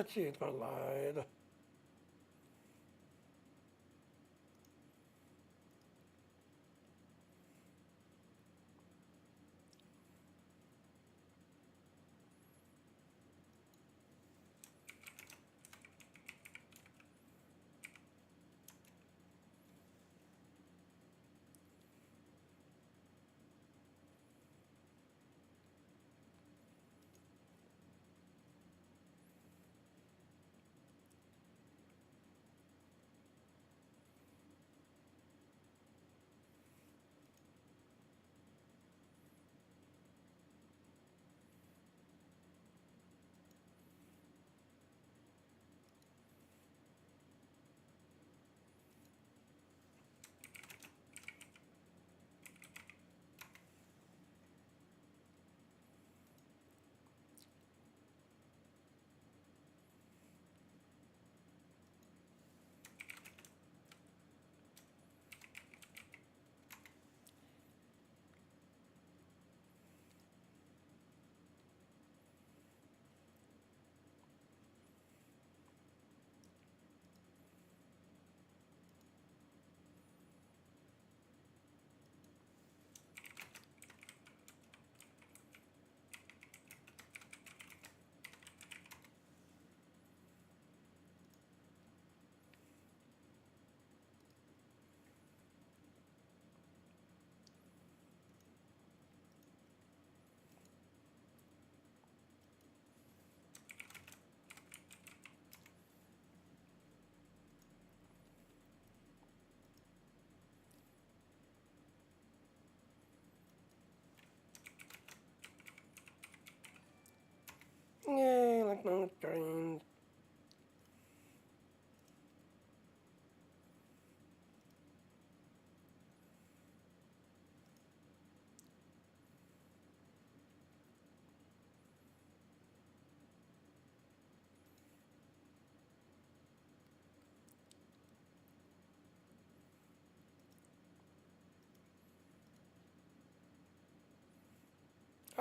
Let's see, it's gonna load. Yay, like no screen.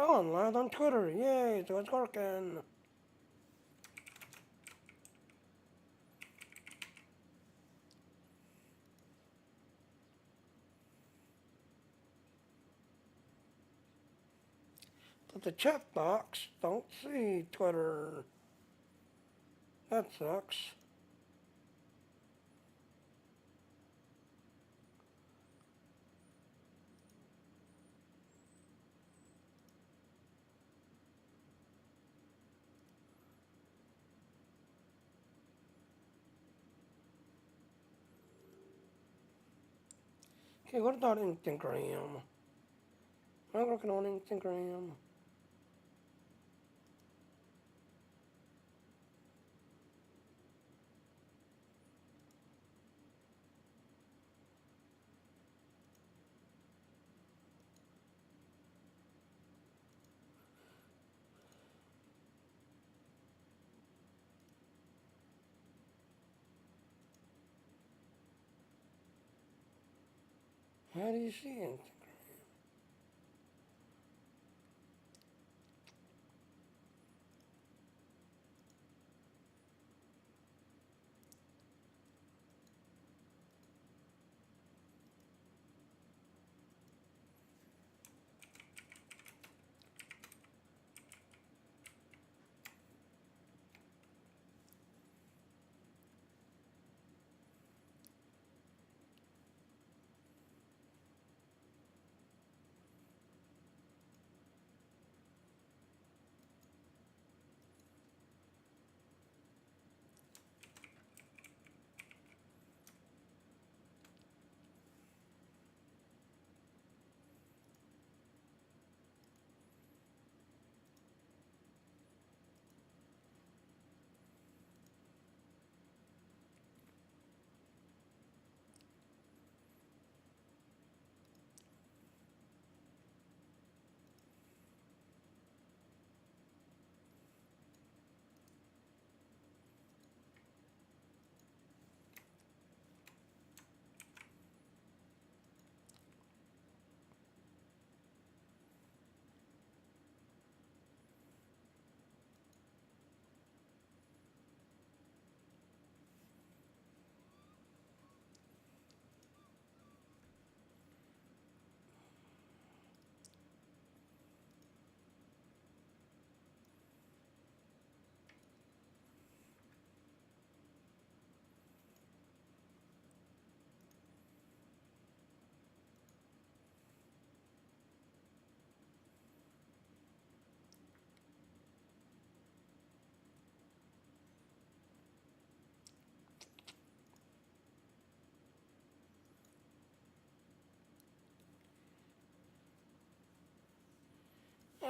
Oh, I'm live on Twitter. Yay, so it's working. But the chat box don't see Twitter. That sucks. Okay, what about Instagram? I'm working on Instagram. How do you see Instagram?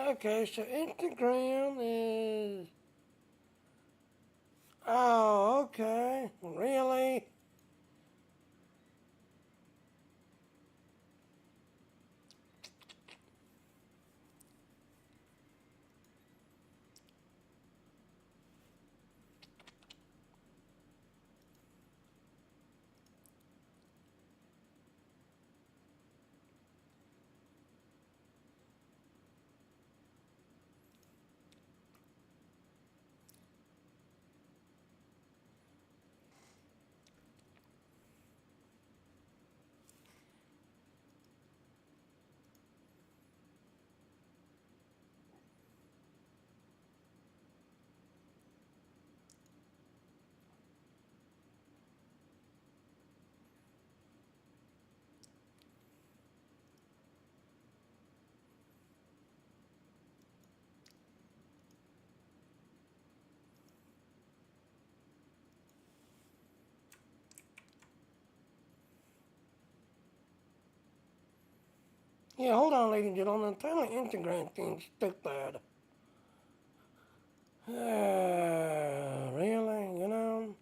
Okay, so Instagram is... Oh, okay. Really? Yeah, hold on, ladies and gentlemen. Tell my Instagram thing stupid. Really? You know?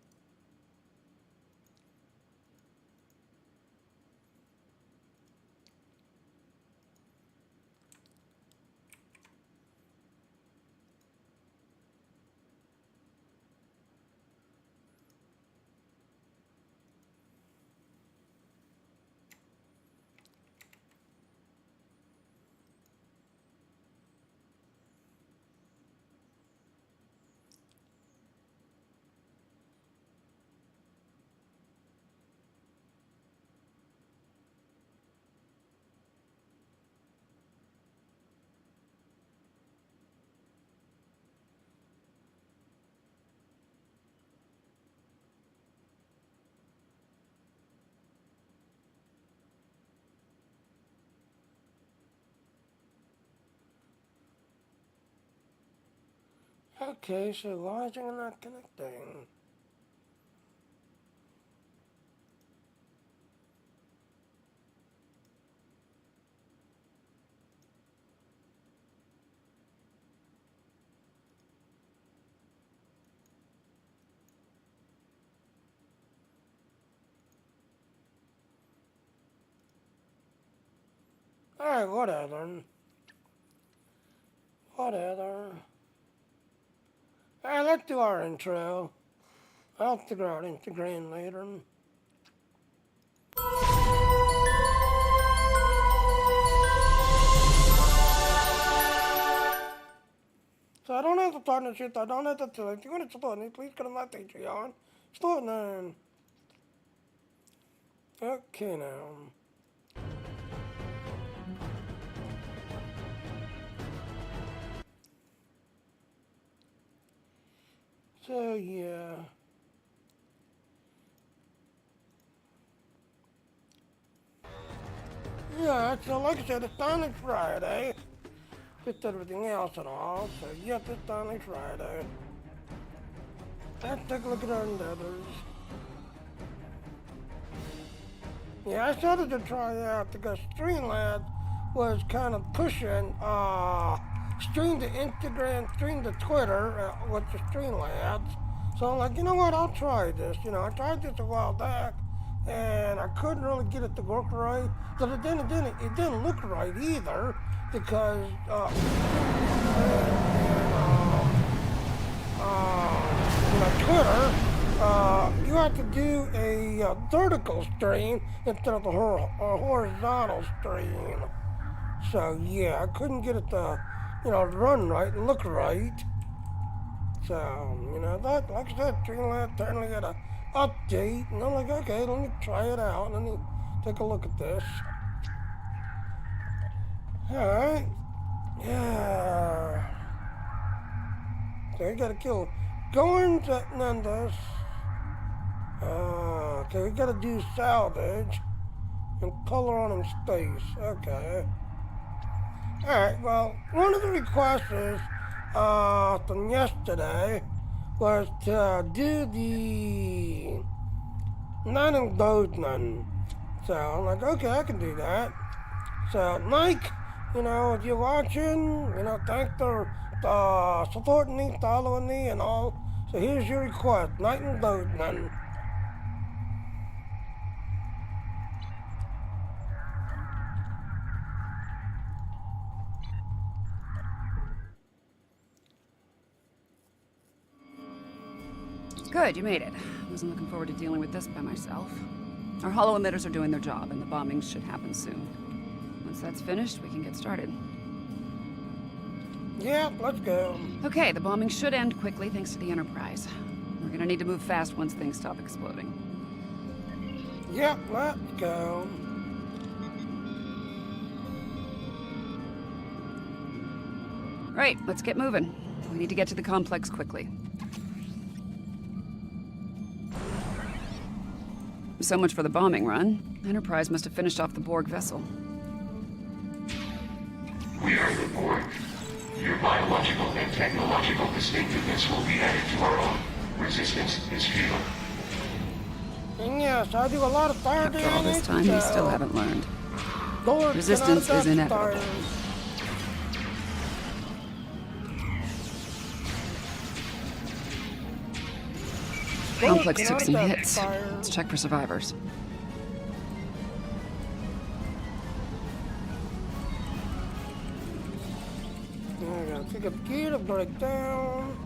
Okay, so why is it not connecting? Alright, whatever. Whatever. Alright, let's do our intro. I'll figure out Instagram later. So I don't have to talk and shit, I don't have to tell. If you want to support me, please go to my Patreon. Support now. Okay now. So yeah. Yeah, so like I said, it's finally Friday. Just everything else and all. So yes, it's finally Friday. Let's take a look at our endeavors. Yeah, I started to try out because Streamlabs was kind of pushing stream to Instagram, stream to Twitter with the Streamlabs. So I'm like, you know what, I'll try this. You know, I tried this a while back and I couldn't really get it to work right. But then it didn't look right either because you know, Twitter, you have to do a vertical stream instead of a horizontal stream. So yeah, I couldn't get it to, you know, run right and look right. So, you know, that, like I said, Streamlabs finally got an update, and I'm like, okay, let me try it out, let me take a look at this. Alright, yeah. So we gotta kill Gorns at Nandas. Okay, we gotta do salvage and color on in space. Okay. Alright, well, one of the requests is, from yesterday was to do the non-engagement. So I'm like, okay, I can do that. So Mike if you're watching, thanks for supporting me, following me, and all. So here's your request, night and boatman. Good, you made it. I wasn't looking forward to dealing with this by myself. Our hollow emitters are doing their job, and the bombings should happen soon. Once that's finished, we can get started. Yeah, let's go. Okay, the bombing should end quickly thanks to the Enterprise. We're gonna need to move fast once things stop exploding. Yeah, let's go. Right, let's get moving. We need to get to the complex quickly. So much for the bombing run. Enterprise must have finished off the Borg vessel. We are the Borg. Your biological and technological distinctiveness will be added to our own. Resistance is futile. And yes, I do a lot of fire damage. After all this time, we still haven't learned. Lord, Resistance is inevitable. Complex took some hits. Let's check for survivors. I gotta take a key to break down.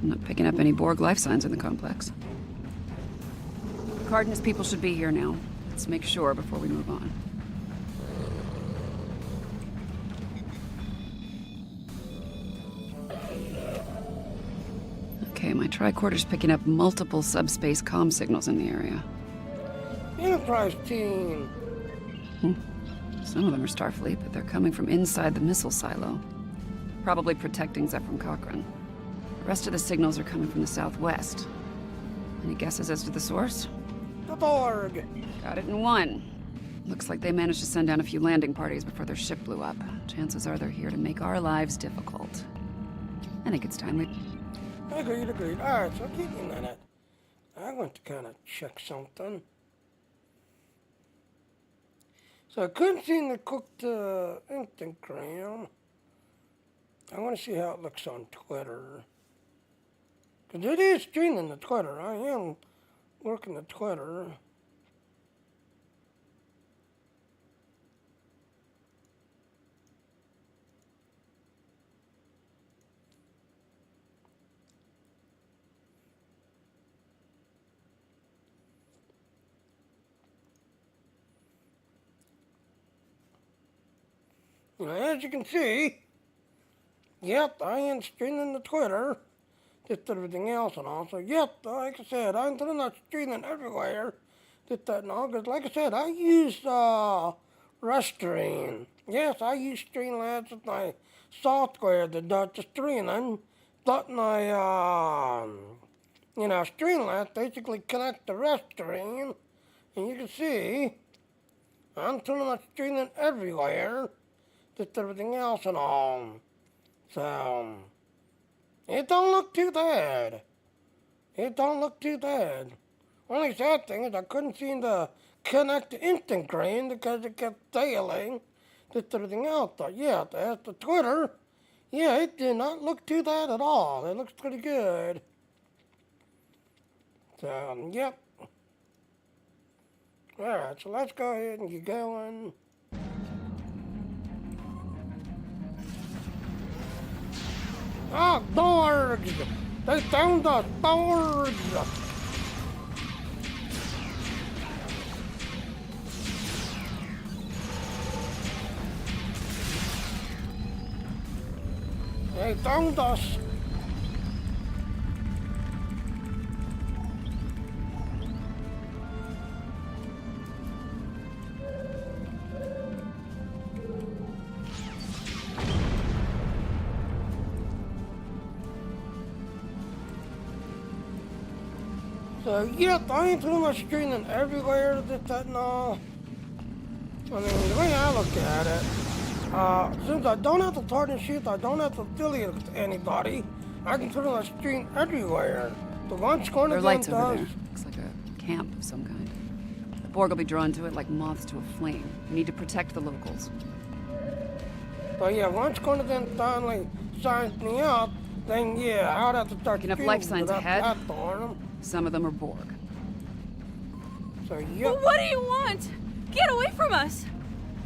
I'm not picking up any Borg life signs in the complex. Card and his people should be here now. Let's make sure before we move on. Okay, my tricorder's picking up multiple subspace comm signals in the area. Enterprise team. Some of them are Starfleet, but they're coming from inside the missile silo. Probably protecting Zephyr Cochrane. The rest of the signals are coming from the southwest. Any guesses as to the source? The Borg. Got it in one. Looks like they managed to send down a few landing parties before their ship blew up. Chances are they're here to make our lives difficult. I think it's time we... Agreed. Alright, so give me a minute. I'm going to kind of check something. So I couldn't seem to cook the Instagram. I want to see how it looks on Twitter. Because it is streaming the Twitter. I am working the Twitter. Now, as you can see, yep, I am streaming the Twitter. Just everything else and all. So, yep, like I said, I'm not streaming everywhere. Just that and all. Because, like I said, I use Restream. Yes, I use Streamlabs with my software that does the streaming. But my, Streamlabs basically connects to Restream. And you can see, I'm pretty much streaming everywhere. Just everything else and all. So... it don't look too bad. Only sad thing is I couldn't seem to connect to Instagram because it kept failing. Just everything else. But yeah, as to Twitter, yeah, it did not look too bad at all. It looks pretty good. So, yep. Alright, so let's go ahead and get going. Ah, Borgs! They found us, Borgs! They found us. So, yep, I ain't pretty much streaming everywhere, this, that, and all. I mean, the way I look at it, Since I don't have to target shit, I don't have to affiliate with anybody. I can put on a stream everywhere. The launch There corner are lights over does. there. Looks like a camp of some kind. The Borg will be drawn to it like moths to a flame. We need to protect the locals. So yeah, launch corner then finally signs me up. Then yeah, I'd have to start Picking up streaming life signs without ahead. platform. Some of them are Borg. So Well, yep. what do you want? Get away from us!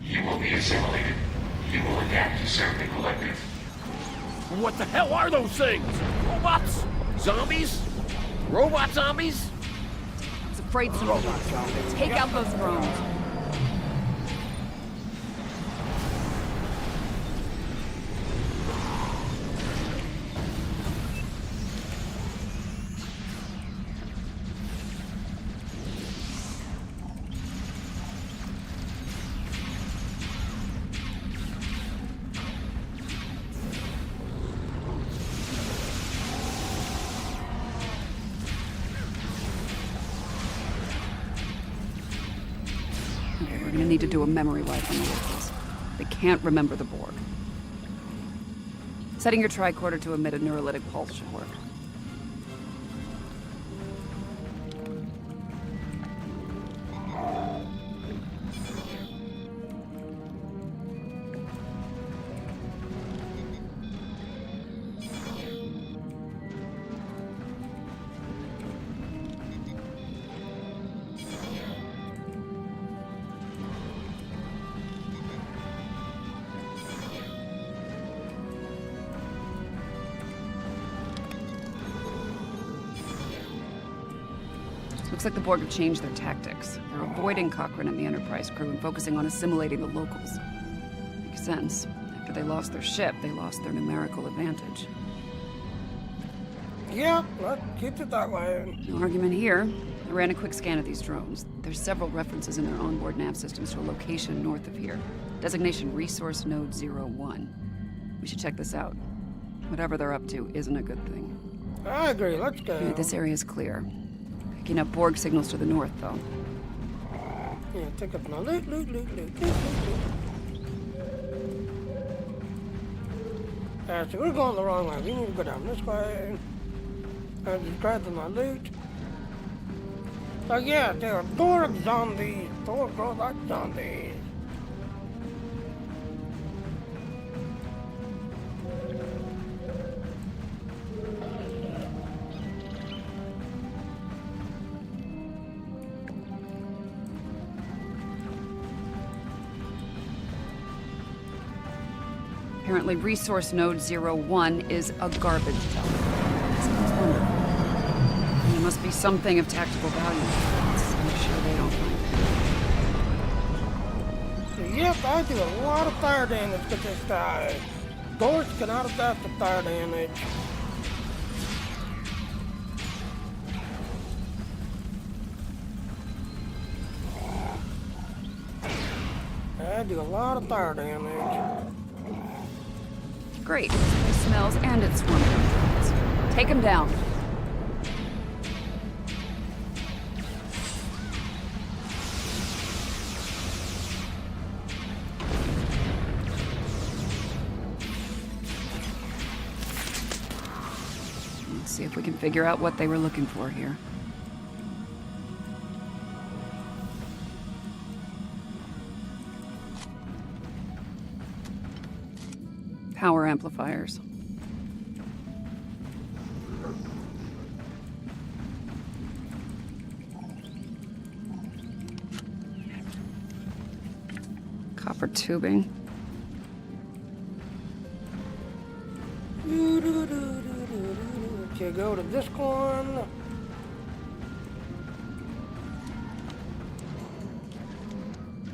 You will be assimilated. You will adapt to serve the collective. What the hell are those things? Robots? Zombies? Robot zombies? I was afraid some of them. Take out those drones. Okay, we're gonna need to do a memory wipe on the locals. They can't remember the Borg. Setting your tricorder to emit a neurolytic pulse should work. Looks like the Borg have changed their tactics. They're avoiding Cochrane and the Enterprise crew and focusing on assimilating the locals. Makes sense. After they lost their ship, they lost their numerical advantage. Yep, let's keep it that way. No argument here. I ran a quick scan of these drones. There's several references in their onboard nav systems to a location north of here. Designation Resource Node 01. We should check this out. Whatever they're up to isn't a good thing. I agree, let's go. Okay, this area is clear. Picking up Borg signals to the north, though. Yeah, take up my loot. So we're going the wrong way. We need to go down this way. I just grabbed my loot. So yeah, there are Borg zombies. Borg grow like zombies. Apparently, Resource Node 01 is a garbage dump. Sounds wonderful. There must be something of tactical value. Let's make sure they don't find it. So yep, I do a lot of fire damage to this guy. Doors cannot adapt to fire damage. I do a lot of fire damage. Great. It smells and it's swarming with drones. Take them down. Let's see if we can figure out what they were looking for here. Power amplifiers. Copper tubing. Okay, go to this one.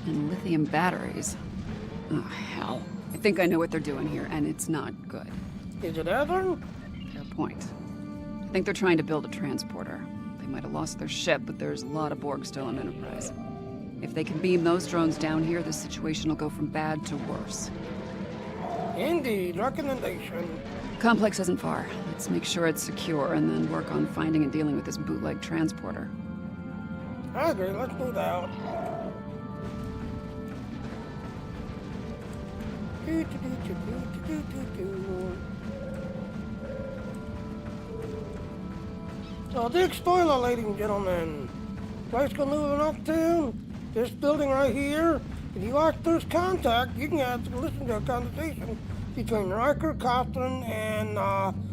And lithium batteries. Oh, hell. I think I know what they're doing here, and it's not good. Is it ever? Fair point. I think they're trying to build a transporter. They might have lost their ship, but there's a lot of Borg still on Enterprise. If they can beam those drones down here, the situation will go from bad to worse. Indeed, recommendation. Complex isn't far. Let's make sure it's secure, and then work on finding and dealing with this bootleg transporter. I agree, let's move out. So, Dick Stoiler, ladies and gentlemen. Place gonna move uptown. This building right here. If you watch First Contact, you can listen to a conversation between Riker, Costin, and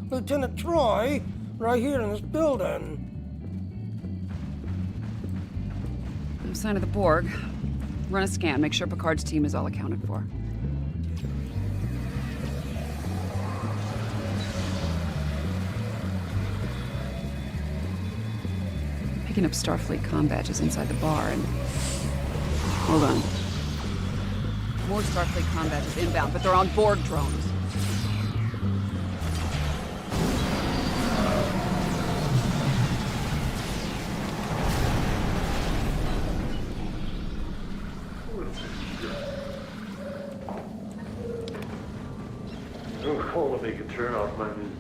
Lieutenant Troy right here in this building. No sign of the Borg. Run a scan, make sure Picard's team is all accounted for. Picking up Starfleet comm badges inside the bar and... Hold on. More Starfleet comm badges inbound, but they're on Borg drones. Oh, let me turn off my music.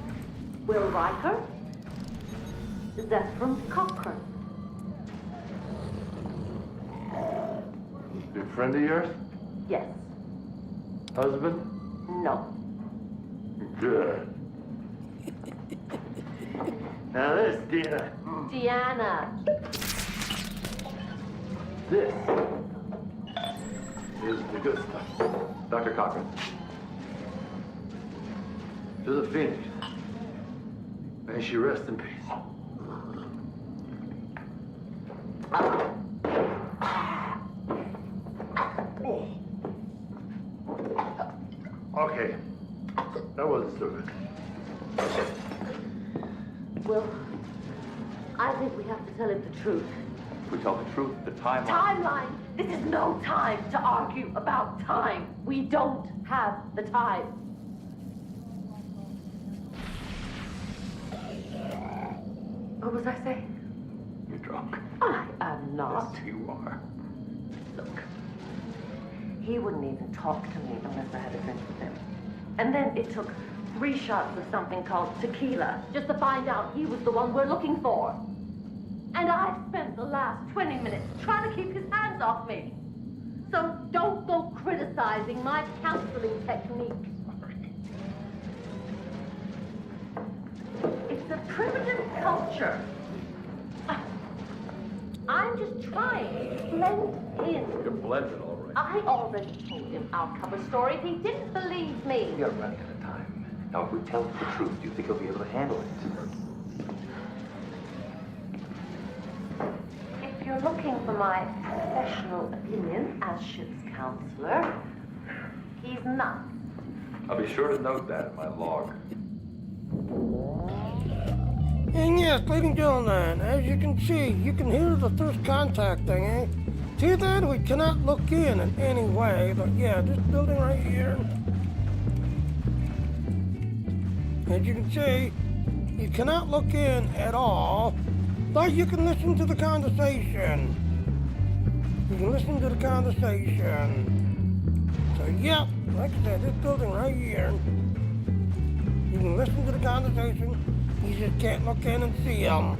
Will Riker? Zephyr Cochrane. Good friend of yours? Yes. Husband? No. Good. Now this, Dina. Deanna. This is the good stuff. Dr. Cochrane. To the Phoenix. May she rest in peace. Okay. That wasn't so good. Well, I think we have to tell him the truth. If we tell the truth, the timeline... Timeline! This is no time to argue about time. We don't have the time. What was I saying? You're drunk. I am not. Yes, you are. Look, he wouldn't even talk to me unless I had a drink with him. And then it took 3 shots of something called tequila just to find out he was the one we're looking for. And I spent the last 20 minutes trying to keep his hands off me. So don't go criticizing my counseling technique. It's a primitive culture. I'm just trying to blend in. You're blended, all right. I already told him our cover story. He didn't believe me. We are running out of time. Now, if we tell him the truth, do you think he'll be able to handle it? If you're looking for my professional opinion as ship's counselor, he's not. I'll be sure to note that in my log. And yes, ladies and gentlemen, as you can see, you can hear the First Contact thing, eh? To that, we cannot look in any way, but yeah, this building right here. As you can see, you cannot look in at all, but you can listen to the conversation. You can listen to the conversation. So yeah, like I said, this building right here, you can listen to the conversation. You just can't look in and see them.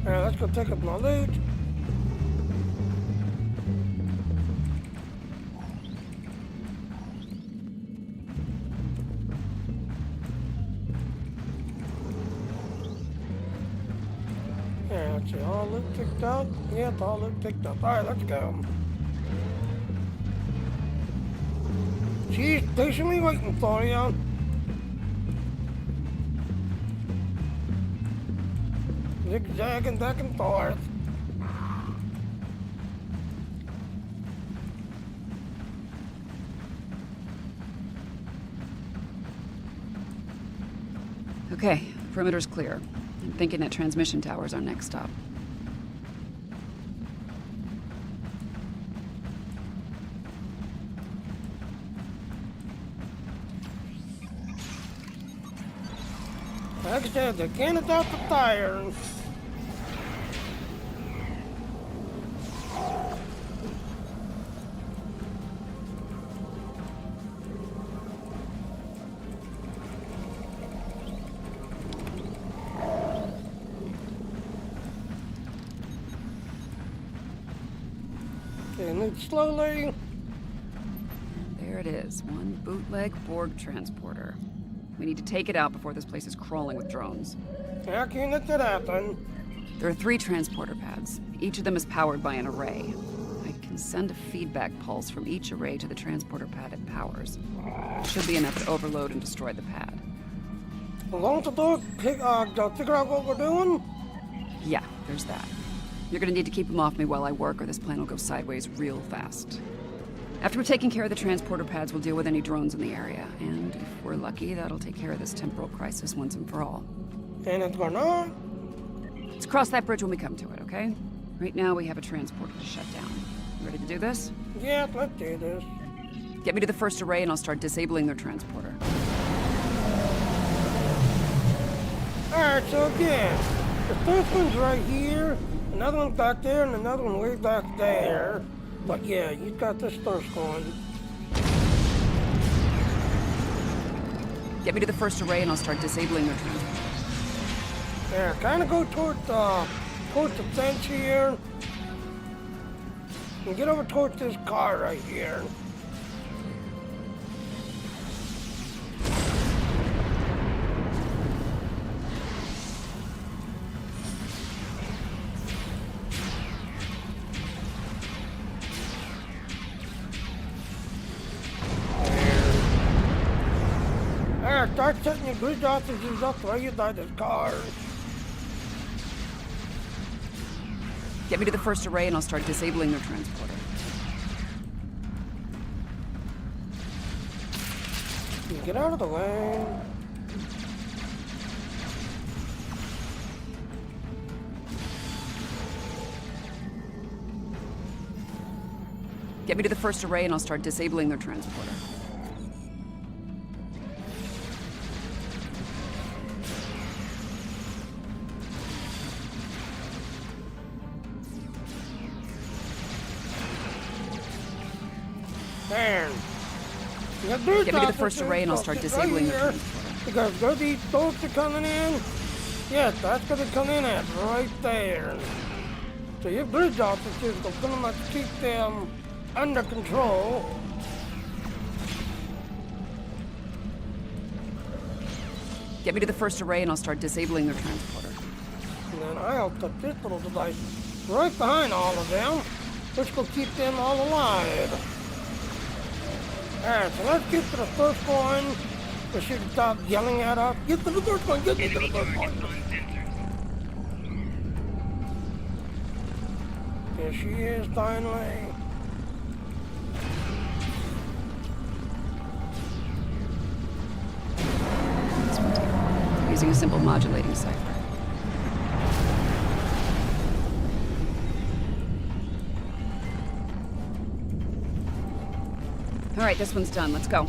Alright, let's go pick up my loot. Yeah, let's see, all loot picked up. Yep, all loot picked up. Alright, let's go. She's patiently waiting for you. Zigzagging back and forth. Okay, perimeter's clear. I'm thinking that transmission tower's our next stop. Like I said, they can't adopt the fire. Okay, move slowly. it is. One bootleg Borg transporter. We need to take it out before this place is crawling with drones. I can't let that happen. There are 3 transporter pads. Each of them is powered by an array. I can send a feedback pulse from each array to the transporter pad it powers. Should be enough to overload and destroy the pad. Along the door, figure out what we're doing? Yeah, there's that. You're gonna need to keep them off me while I work, or this plan will go sideways real fast. After we've taken care of the transporter pads, we'll deal with any drones in the area. And if we're lucky, that'll take care of this temporal crisis once and for all. And it's going on. Let's cross that bridge when we come to it, okay? Right now, we have a transporter to shut down. Ready to do this? Yeah, let's do this. Get me to the first array and I'll start disabling their transporter. Alright, so again, the first one's right here, another one's back there, and another one way back there. But yeah, you got this first one. Get me to the first array and I'll start disabling their transporter. Yeah, kind of go towards the fence here. And get over towards this car right here. Alright, start setting your bridge officers up right inside this car. Get me to the first array and I'll start disabling their transporter. Get out of the way. Get me to the first array and I'll start disabling their transporter. Man. Get me to the first array and I'll start disabling the transporter. Because these boats are coming in. Yes, that's going to come in at right there. So your bridge officers are pretty much keep them under control. Get me to the first array and I'll start disabling their transporter. And then I'll put this little device right behind all of them, which will keep them all alive. Alright, so let's get to the first one. We should stop yelling at us. Get to the first one, get to the first one. There she is, finally. Using a simple modulating cipher. All right, this one's done. Let's go.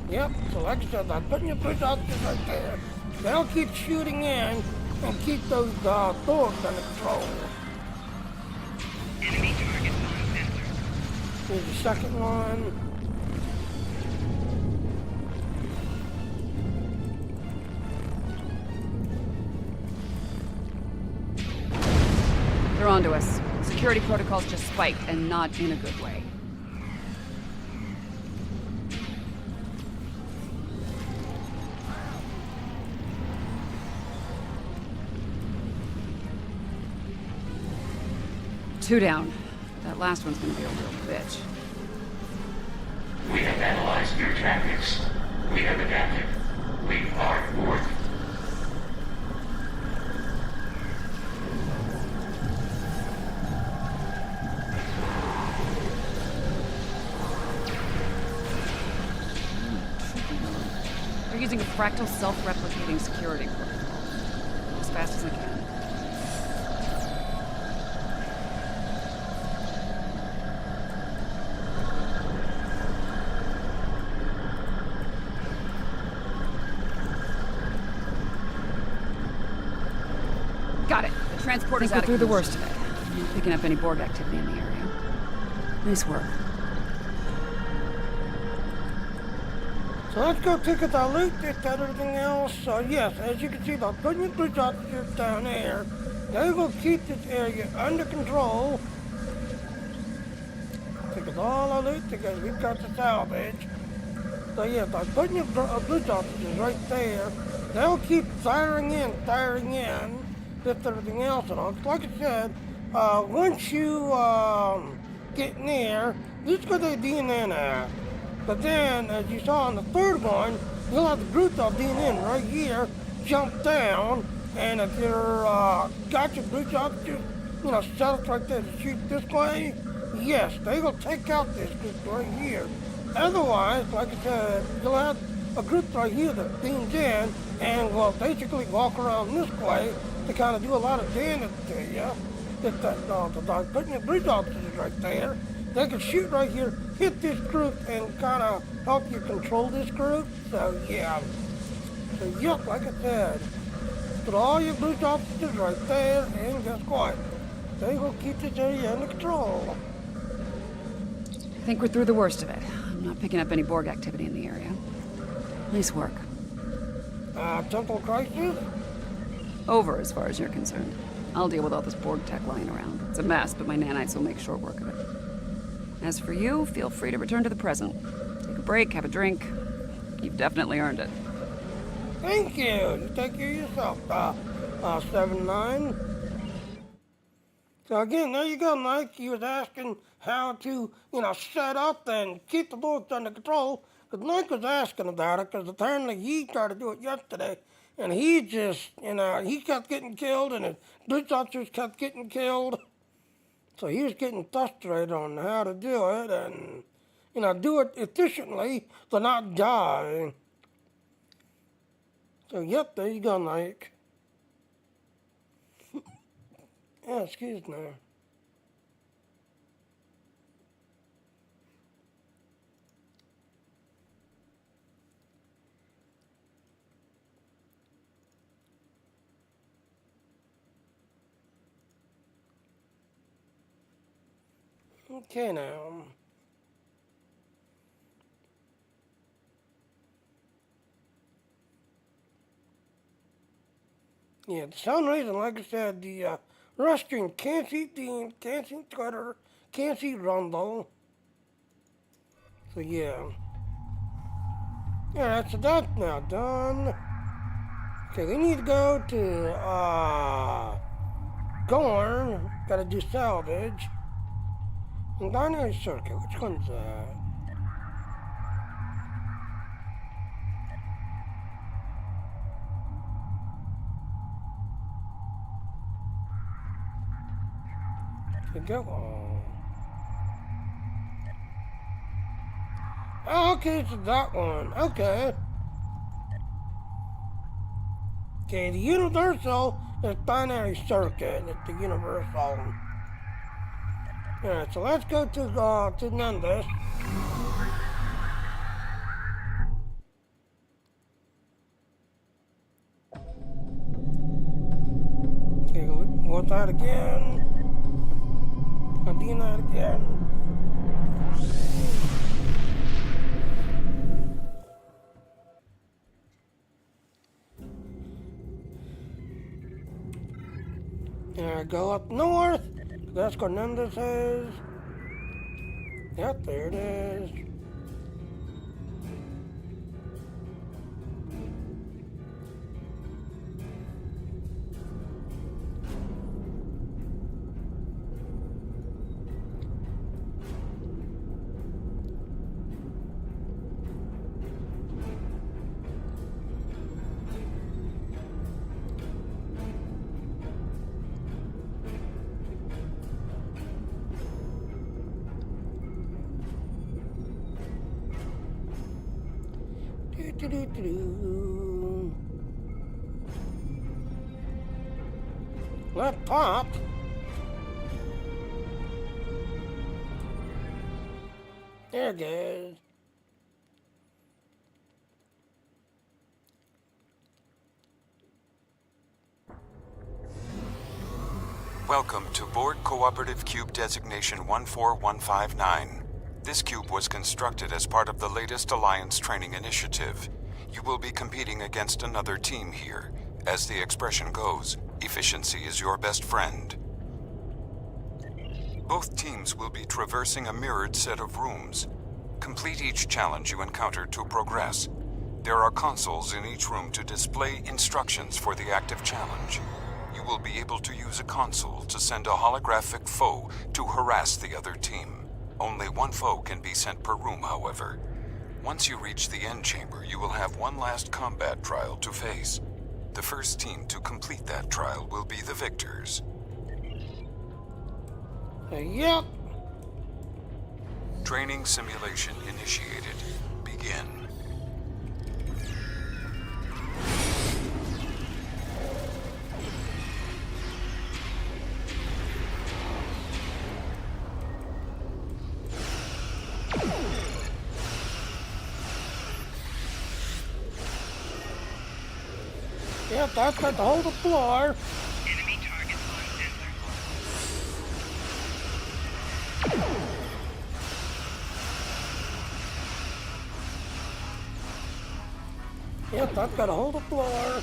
Yep, so like I said, I'm putting your bridge officers right there. They'll keep shooting in and keep those doors under control. Enemy target on sensor. Here's the second one. They're onto us. Security protocols just spiked, and not in a good way. Two down. That last one's gonna be a real bitch. We have analyzed your tactics. We have adapted. We are Borg. They're using a fractal self-replicating security protocol. As fast as I can. Got it. The transporter's out through the worst of it. I'm not picking up any Borg activity in the area. Nice work. So let's go pick up our loot, get everything else. So yes, as you can see, by putting your bridge officers down there, they will keep this area under control. Take a with all the loot because we've got the salvage. So yeah, by putting your bridge officers right there, they'll keep firing in with everything else and all. Like I said, once you get near, this is where they DNA at. But then, as you saw on the third one, you'll have the group of DNA right here, jump down, and if you're got your bridge officers, set up right there to shoot this way, yes, they will take out this group right here. Otherwise, like I said, you'll have a group right here that beams in and will basically walk around this way to kind of do a lot of damage to you. If that, putting your bridge officers right there, they can shoot right here, hit this group, and kind of help you control this group. So yeah. So yep, like I said, put all your bridge officers right there, and guess what? They will keep this area under control. I think we're through the worst of it. I'm not picking up any Borg activity in the area. Nice work. Temple crisis? Over as far as you're concerned. I'll deal with all this Borg tech lying around. It's a mess, but my nanites will make short work of it. As for you, feel free to return to the present. Take a break, have a drink. You've definitely earned it. Thank you. You take care of yourself, 7-9. So again, there you go, Mike. He was asking how to, set up and keep the Borgs under control. Because Mike was asking about it, because apparently he tried to do it yesterday. And he just, he kept getting killed, and his bridge officers kept getting killed. So he was getting frustrated on how to do it, and, do it efficiently, but not die. So, yep, there you go, Mike. Yeah, excuse me. Okay, now. Yeah, for some reason, like I said, the restroom can't see Dean, can't see Twitter, can't see Rumble. So yeah. Yeah, that's now done. Okay, we need to go to Gorn. Gotta do salvage. And binary circuit, which one's that? Go on. Oh, okay, it's that one. Okay. Okay, the universal is binary circuit. It's the universal. Alright, so let's go to Nundus. Okay, go that again. I'll do that again. And go up north. That's what Nundus is. Yep, there it is. Left pop. There it goes. Welcome to Borg Cooperative Cube Designation 14159. This cube was constructed as part of the latest Alliance training initiative. You will be competing against another team here. As the expression goes, efficiency is your best friend. Both teams will be traversing a mirrored set of rooms. Complete each challenge you encounter to progress. There are consoles in each room to display instructions for the active challenge. You will be able to use a console to send a holographic foe to harass the other team. Only one foe can be sent per room, however. Once you reach the end chamber, you will have one last combat trial to face. The first team to complete that trial will be the victors. Yep. Training simulation initiated. Begin. Yep, that's got to hold the floor. Enemy target on sensor. Yep, that's got to hold the floor.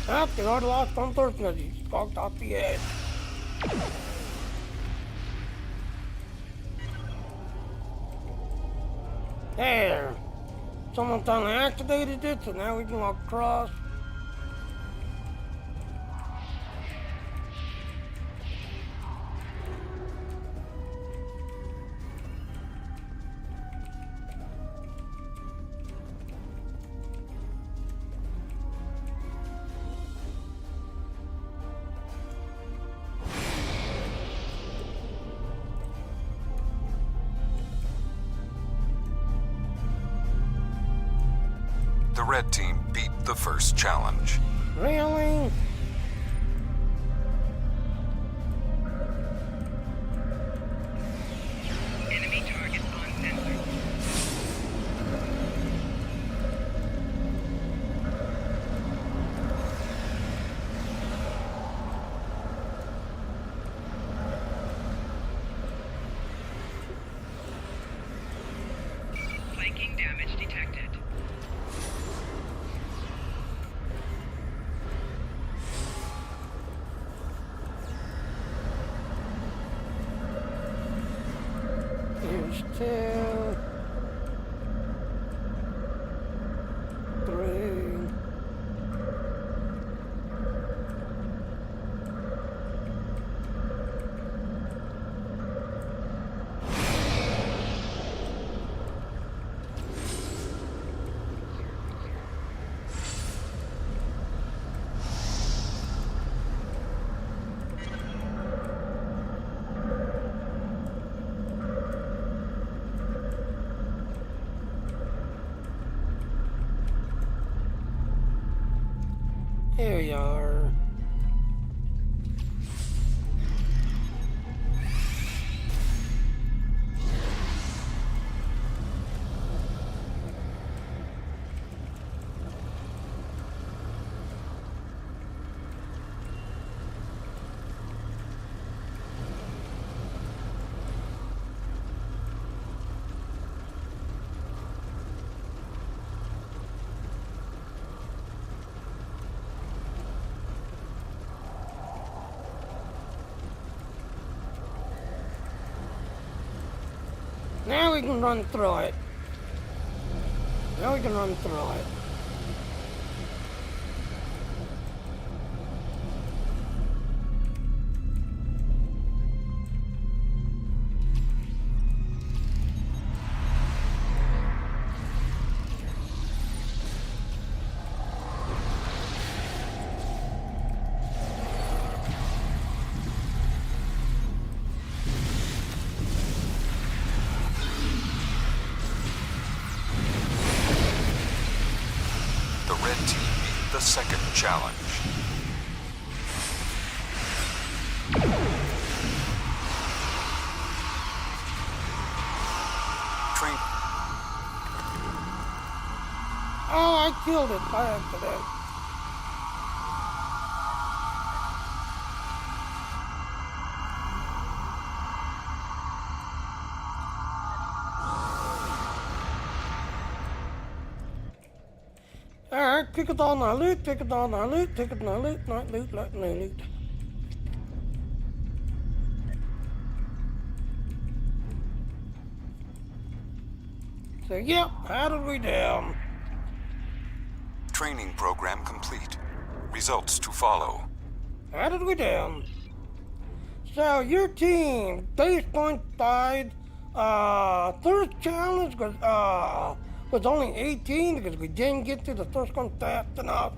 Yep, the order lost on person. He's walked off the edge. There. Someone finally activated it, so now we can walk across. The red team beat the first challenge. Really? Enemy target on sensor. Flanking damage detected. Here's 2, 3. Here you are. Now we can run through it. Now we can run through it. The red team beat the second challenge. Train. Oh, I killed it by accident. Alright, pick it on our loot, pick it on our loot, pick it on our loot, not loot, not no loot. So, yep, how did we do? Training program complete. Results to follow. How did we do? So, your team, base point died. Third challenge was only 18 because we didn't get to the first one fast enough.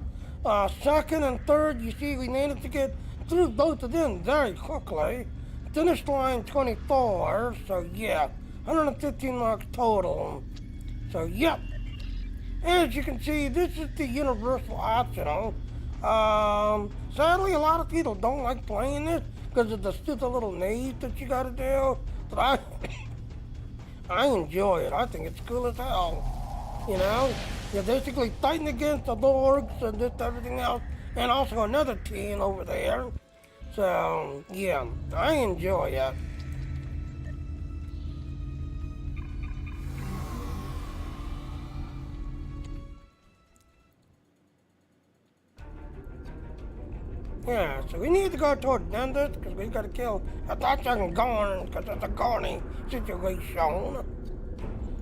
Second and third, you see, we needed to get through both of them very quickly. Finish line 24, so yeah, 115 marks total. So, yep. As you can see, this is the universal optional. Sadly, a lot of people don't like playing this because of the stupid little nades that you gotta do. But I enjoy it. I think it's cool as hell. You know, you're basically fighting against the orcs and just everything else, and also another team over there. So, yeah, I enjoy it. Yeah, so we need to go toward Dundas because we gotta kill a Dachshund Gorn because it's a Gorny situation.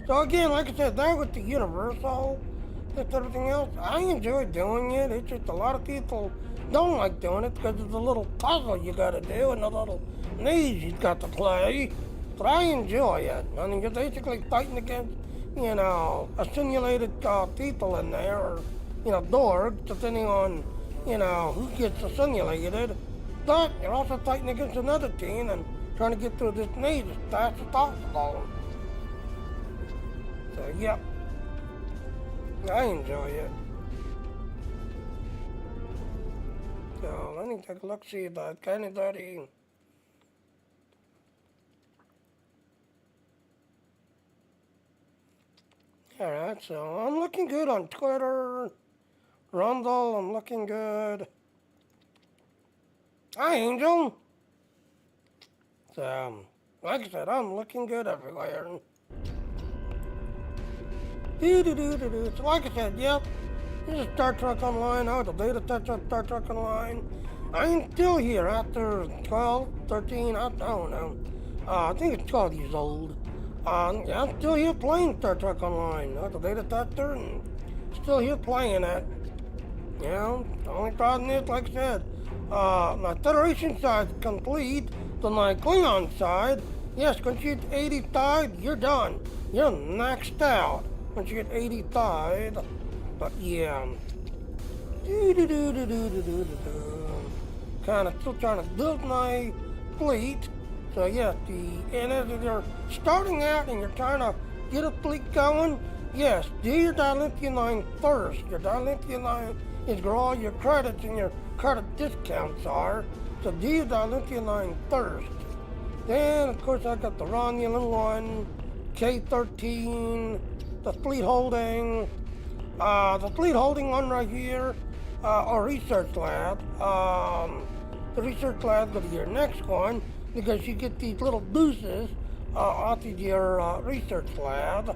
So again, like I said, that was the universal, just everything else. I enjoy doing it. It's just a lot of people don't like doing it because of the little puzzle you gotta do and the little maze you got to play. But I enjoy it. I mean, you're basically fighting against, you know, a simulated people in there, or, you know, dorks, depending on, you know, who gets assimilated. But you're also fighting against another team and trying to get through this maze as fast as possible. So, yep. I enjoy it. So, let me take a look, see about anybody. Alright, so I'm looking good on Twitter. Rumble, I'm looking good. Hi, Angel. So, like I said, I'm looking good everywhere. So, like I said, yep. This is Star Trek Online. I was a beta tester of Star Trek Online. I'm still here after 12, 13, I don't know. I think it's 12 years old. Yeah, I'm still here playing Star Trek Online. I was a beta tester and still here playing it. You know, the only problem is, like I said, my Federation side's complete, but my Klingon side, yes, once you get 85, you're done. You're maxed out once you get 85. But yeah. Kind of still trying to build my fleet. So yes, and as you're starting out and you're trying to get a fleet going, yes, do your dilithium line first. Your dilithium line is where all your credits and your credit discounts are. So do your dilithium line first. Then, of course, I got the Romulan one, K-13, the fleet holding. The fleet holding one right here, or research lab. The research lab will be your next one because you get these little boosters off of your research lab.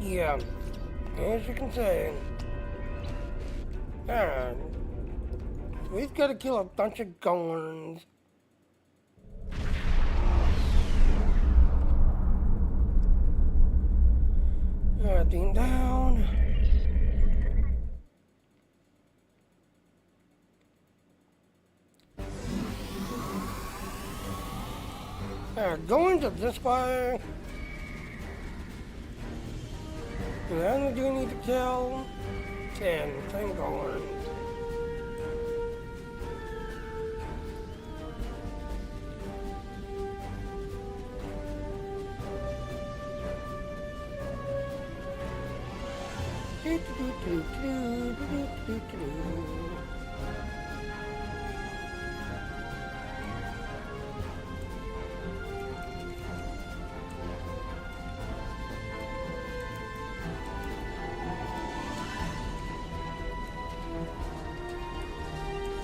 Yeah, as you can see. Alright. We've got to kill a bunch of Gorns. Beam down. Going to this way. Then we need to kill 10 Gorns.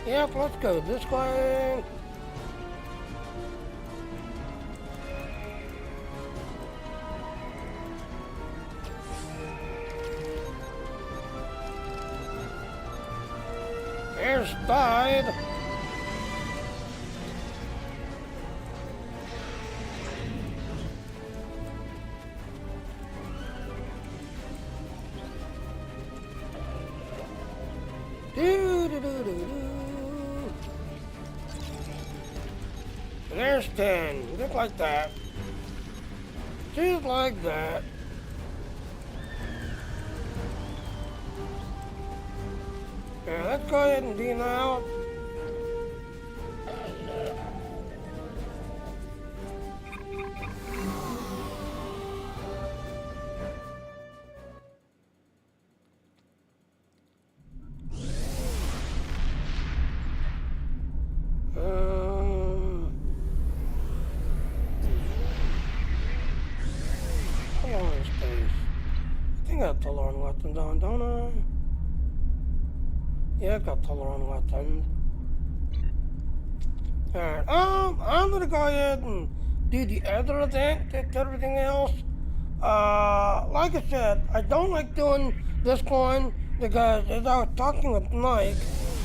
Yep, let's go this way. There's died. Do-do-do-do-do. And there's 10. Just like that. Just like that. Yeah, let's go ahead and do now. How long is space? I think I have tolerant weapons on, don't I? Yeah, I've got tolerant weapons. Alright, I'm gonna go ahead and do the other event, that's everything else. Like I said, I don't like doing this one because as I was talking with Mike,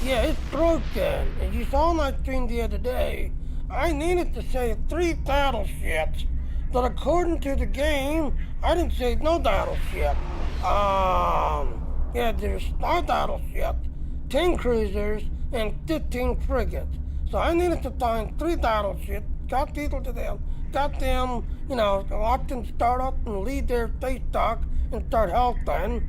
yeah, it's broken. As you saw on my stream the other day, I needed to save 3 battleships, but according to the game, I didn't save no battleship. Yeah, there's 5 battleships, 10 cruisers, and 15 frigates. So I needed to find 3 battleships, got people to them, got them, you know, watch them start up and lead their face dock and start helping.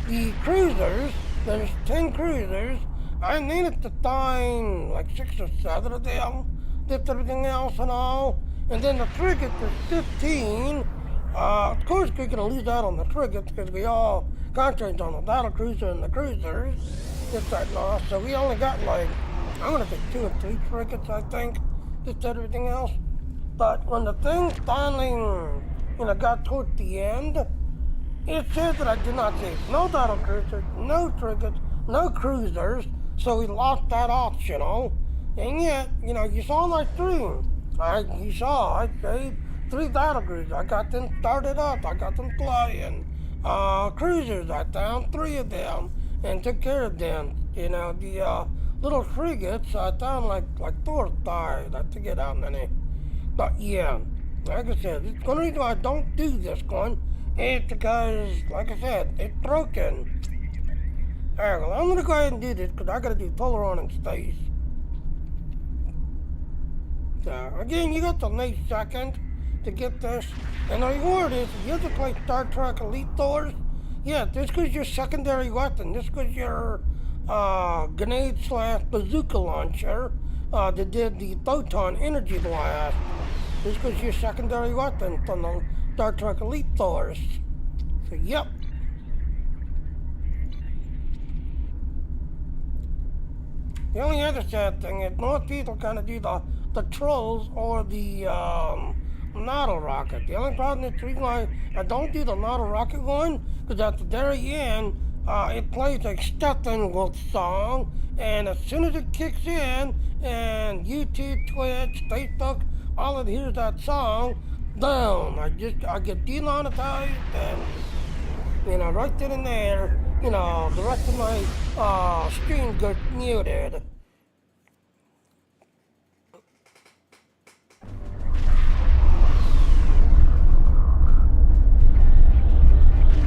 The cruisers, there's 10 cruisers, I needed to find like 6 or 7 of them, did everything else and all. And then the frigates, there's 15. Of course, we're going to lose out on the frigates because we all concentrate on the battle cruiser and the cruisers. Just that and all. So we only got like, I'm going to say 2 or 3 frigates, I think, just everything else. But when the thing finally, you know, got towards the end, it said that I did not save no battle cruisers, no frigates, no cruisers, so we lost that optional. And yet, you know, you saw my stream. You saw I saved 3 battle cruisers. I got them started up. I got them flying. Cruisers, I found 3 of them and took care of them. You know, the little frigates, I found like 4 or 5. I forget how many. But yeah, like I said, the only reason I don't do this one is because, like I said, it's broken. Alright, well, I'm gonna go ahead and do this because I gotta do Polaron and space. So, again, you got the next second to get this. And the reward is, if you have to play Star Trek Elite Doors, yeah, this is your secondary weapon. This is your grenade / bazooka launcher that did the photon energy blast. This was your secondary weapon from the Star Trek Elite Doors. So, yep. The only other sad thing is most people kind of do the trolls or the Nodal rocket. The only problem is the reason why I don't do the Nodal rocket one, because at the very end, it plays a Steppenwolf song, and as soon as it kicks in, and YouTube, Twitch, Facebook, all it hears that song, boom, I get demonetized, and, you know, right then and there, you know, the rest of my stream gets muted.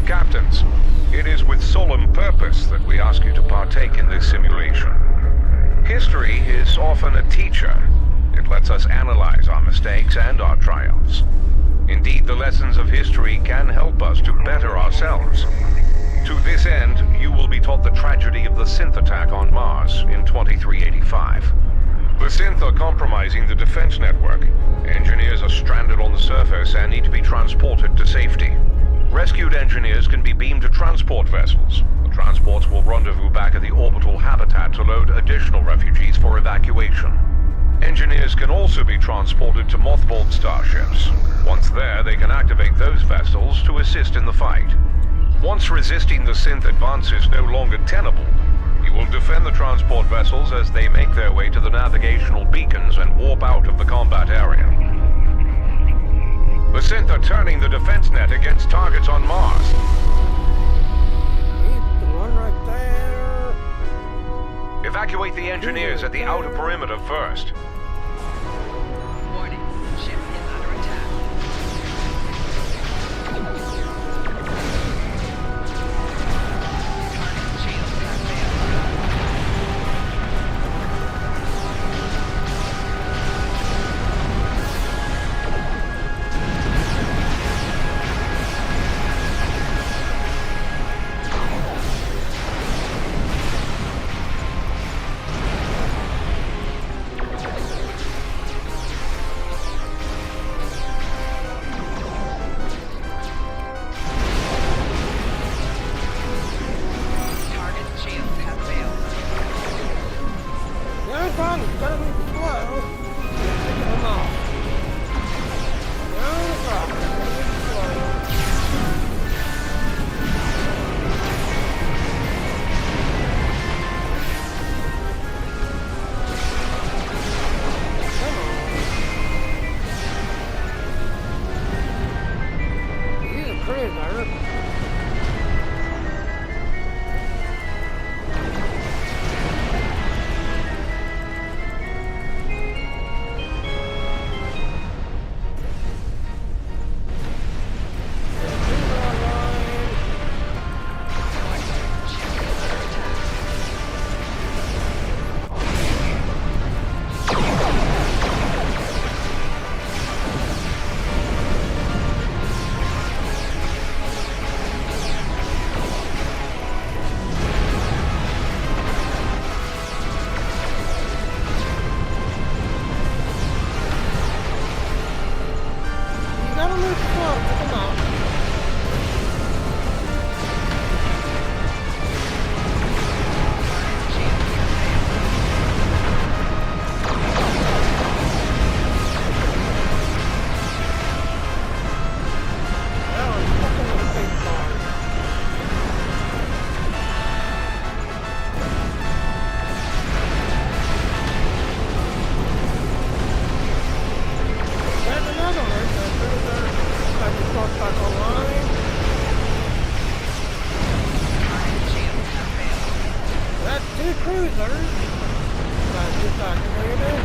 Captains, it is with solemn purpose that we ask you to partake in this simulation. History is often a teacher. It lets us analyze our mistakes and our triumphs. Indeed, the lessons of history can help us to better ourselves. To this end, you will be taught the tragedy of the synth attack on Mars in 2385. The synth are compromising the defense network. Engineers are stranded on the surface and need to be transported to safety. Rescued engineers can be beamed to transport vessels. The transports will rendezvous back at the orbital habitat to load additional refugees for evacuation. Engineers can also be transported to mothballed starships. Once there, they can activate those vessels to assist in the fight. Once resisting the synth advance is no longer tenable, you will defend the transport vessels as they make their way to the navigational beacons and warp out of the combat area. The synth are turning the defense net against targets on Mars. He's the one right there. Evacuate the engineers at the outer perimeter first. Warning, ship is under attack. Target shields have failed. enemy cruisers. That's deactivated.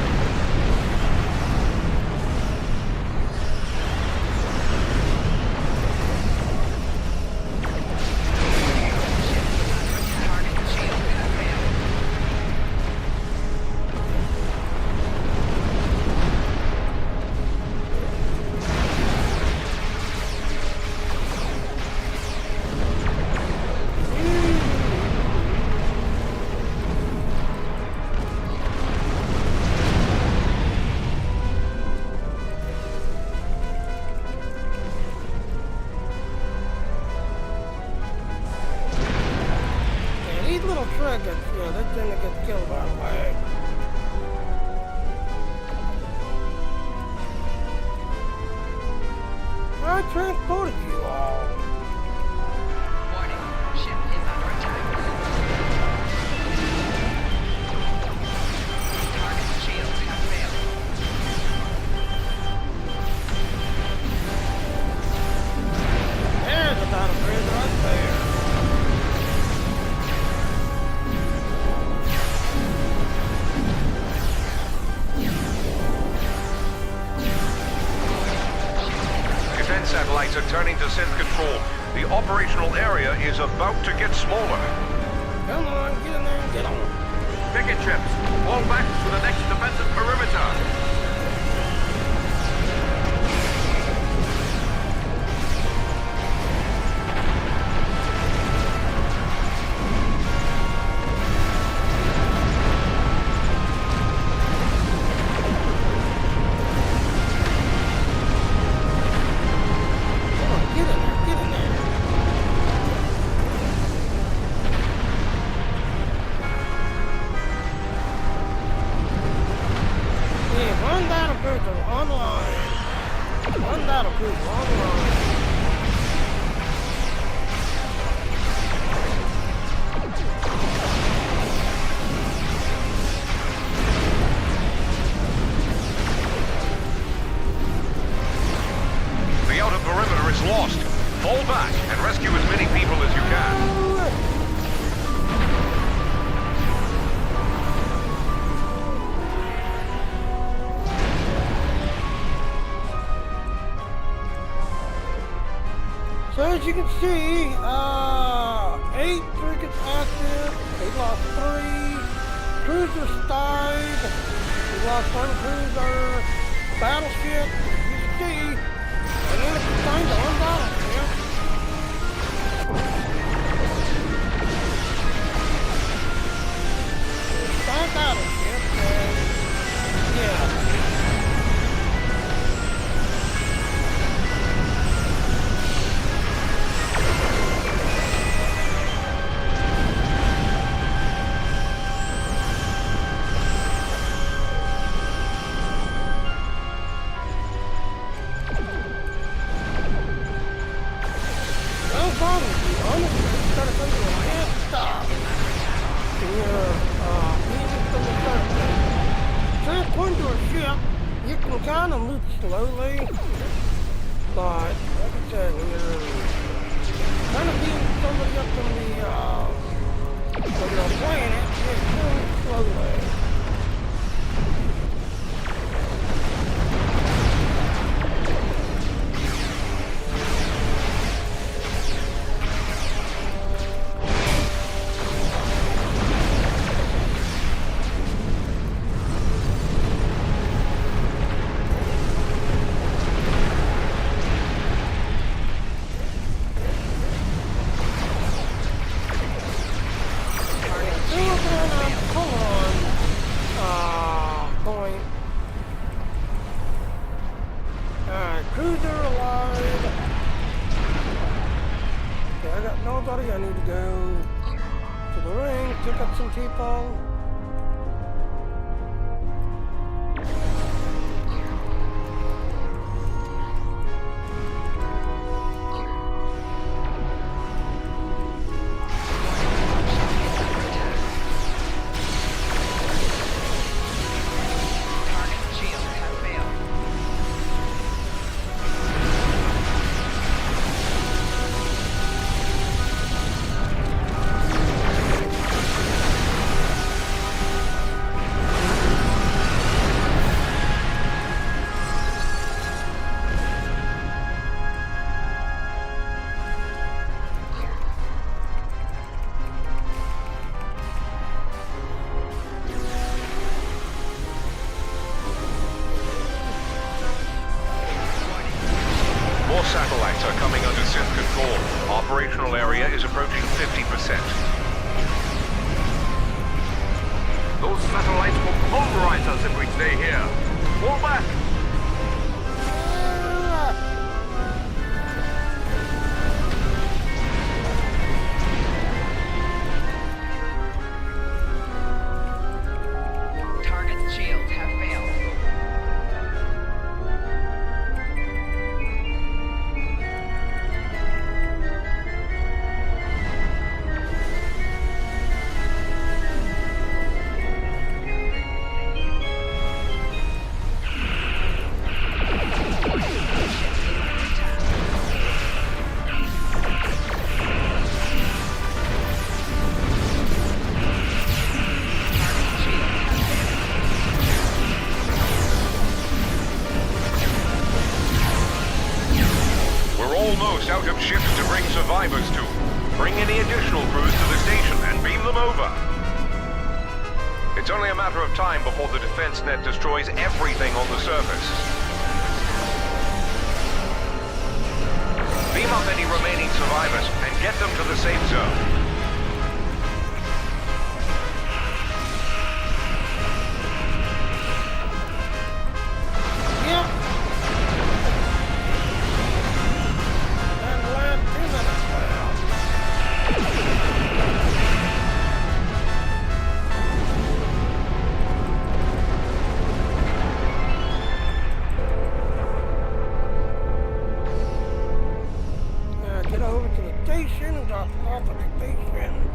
Triggers, yeah, they tend to get killed right away. I transported you all. Warning, ship is under attack. Target shields have failed. There's a battle cruiser right there. Satellites are turning to synth control. The operational area is about to get smaller. Come on, get in there and get on. Picket ships, fall back to the next defensive perimeter. Lost. Fall back and rescue as many people as you can. So as you can see, 8 frigates active. They lost 3. Cruisers died. We lost 1 cruiser. Battleship, you can see. And then it's time to unbattle, yeah. Time battleship, and yeah. You can kind of move slowly, but like I said, when you're kind of being somebody up in the, when you're playing it, you move slowly. Cruiser alive. Okay, I got nobody. I need to go to the ring, pick up some people. Those satellites will pulverize us if we stay here. Fall back! Target's shields have failed. Almost out of ships to bring survivors to. Bring any additional crews to the station and beam them over. It's only a matter of time before the defense net destroys everything on the surface. Beam up any remaining survivors and get them to the safe zone. Get over to the station and drop them off at the station.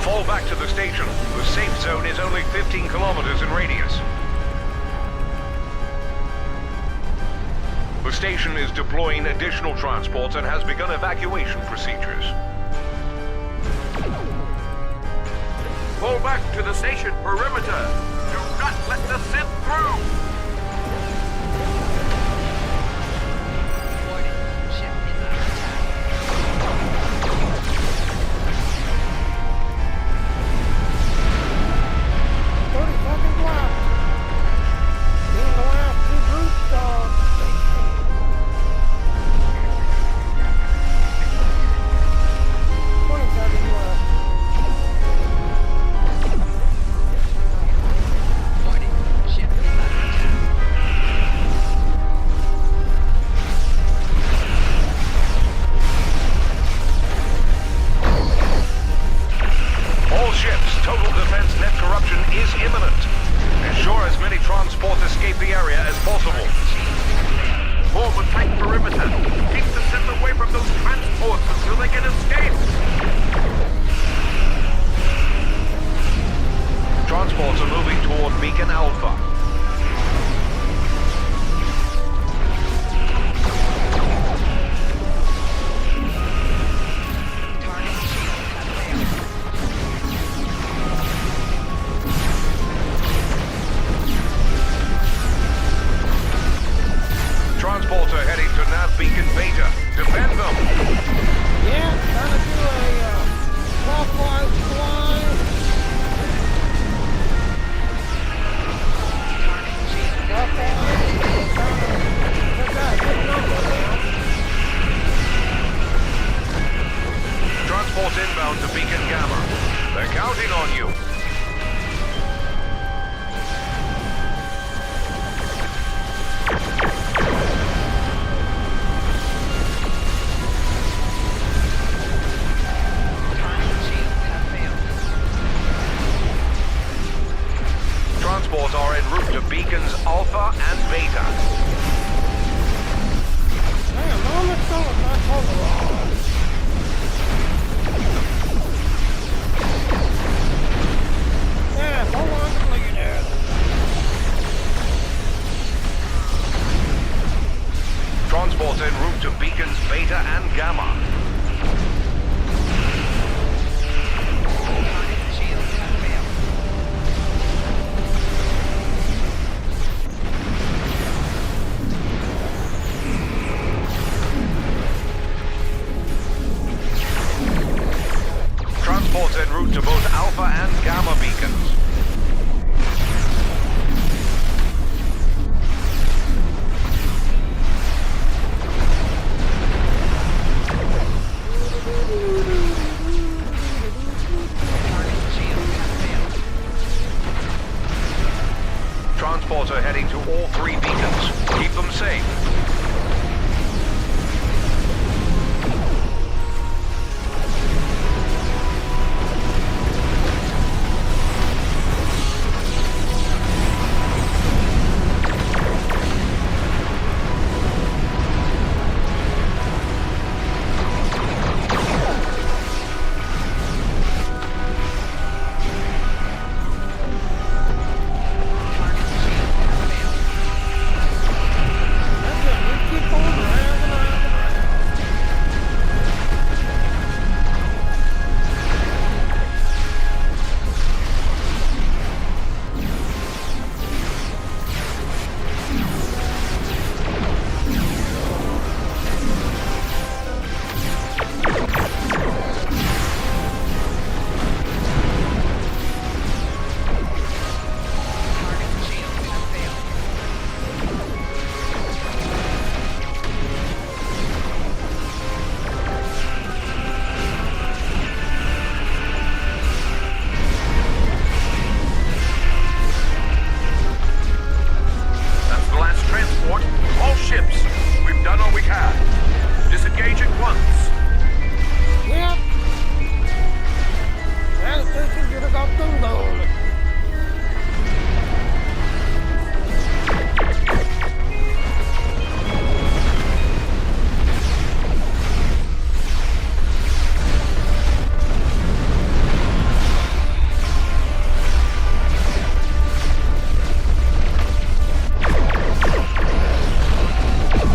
Fall back to the station. The safe zone is only 15 kilometers in radius. The station is deploying additional transports and has begun evacuation procedures. Fall back to the station perimeter. Do not let the Sith through. Warning, ship is under attack. 30 seconds left. Being the last two groups station. 20 seconds left. Warning, ship is under attack. All ships, total defense net corruption is imminent. Ensure as many transports escape the area as possible. Form a tight perimeter. Keep the Sith away from those transports until they can escape. Transports are moving toward Beacon Alpha. Target's shields have failed. Transports are heading to Nav Beacon Beta. Defend them! Yeah, trying to do a clockwise fly. Target's shields have Transports inbound to Beacon Gamma. They're counting on you. Alpha and Beta. Damn, no one that's going my overall. Yeah, hold on to the leader. Transports en route to beacons Beta and Gamma. Shields have failed. Transports en route to both Alpha and Gamma beacons. Target shields have failed. Transports are heading to all 3 beacons. Keep them safe. Target shields have failed. That's it, we keep going around and around and around. Target shields have failed. That's the last transport. All ships. We've done all we can. Disengage at once. Yep. And station should have got them going.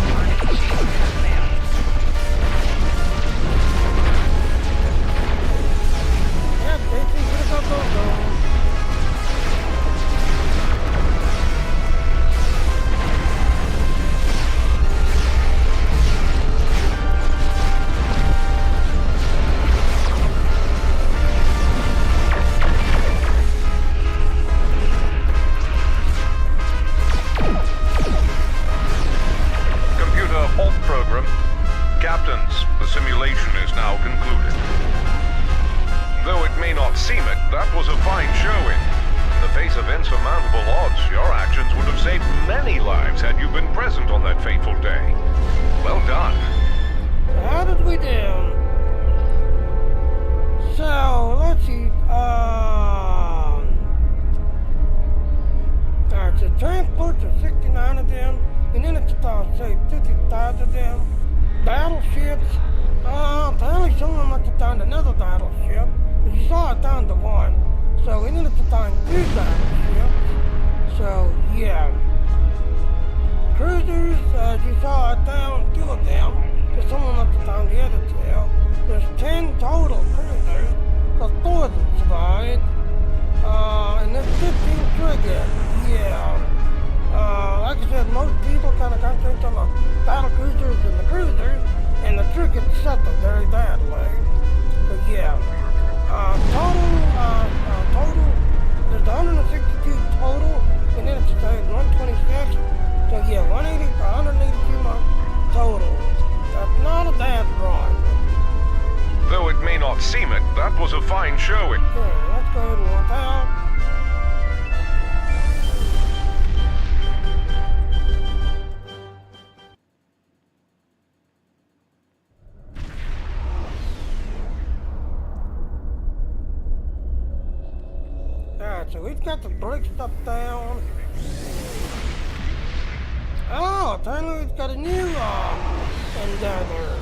Target shields have failed. Yep, station should have got them going. Computer halt program. Captains, the simulation is now concluded. Though it may not seem it, that was a fine showing. In the face of insurmountable odds, your actions would have saved many lives had you been present on that fateful day. Well done. How did we do? So, let's see, alright, so transports are 69 of them, and then it's about, say, 55 of them. Battleships, apparently some of them must have downed another battleship, but you saw it down to one. So, and then it's down 2 battleships. So, yeah. Cruisers, you saw it down 2 of them, so someone must have downed the other 2. There's 10 total cruisers, so 4 of them survived. And there's 15 frigates, yeah. Like I said, most people kind of concentrate on the battle cruisers and the cruisers, and the frigates settled very badly. But yeah, total, there's 162 total, and then it's 126. So yeah, 182 months total. That's not a bad run. Though it may not seem it, that was a fine showing. Yeah, let's go ahead and work out. Alright, so we've got the brake stuff down. Oh, apparently it's got a new endeavor.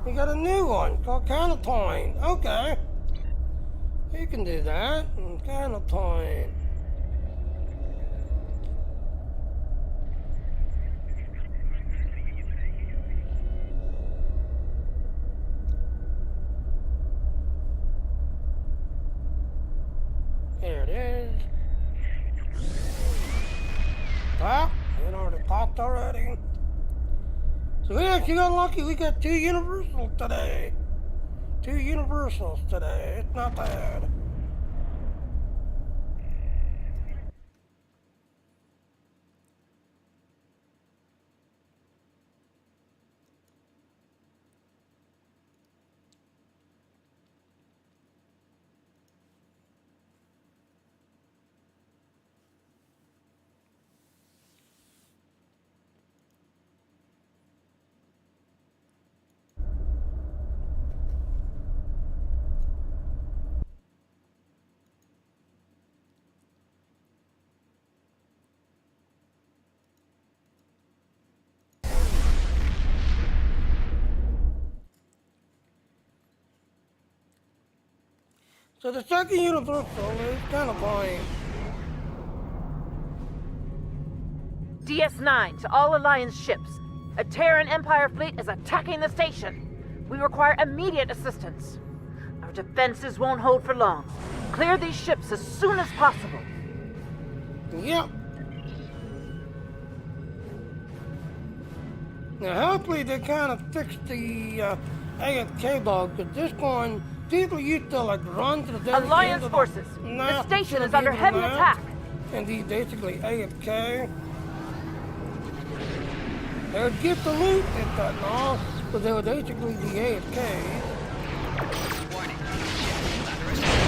We got a new one called Counterpoint. Okay. You can do that. Counterpoint. There it is. Well, it already popped already. So we actually got lucky. We got 2 universals today. 2 universals today. It's not bad. So the second universal is Counterpoint. DS9 to all Alliance ships. A Terran Empire fleet is attacking the station. We require immediate assistance. Our defenses won't hold for long. Clear these ships as soon as possible. Yep. Now hopefully they kind of fixed the AFK bug, because this one, people used to like run to the desert. Alliance forces, the station is under heavy attack. And these basically AFK. They would get the loot and that and all, but they would basically be AFK. Warning. Ship is under attack.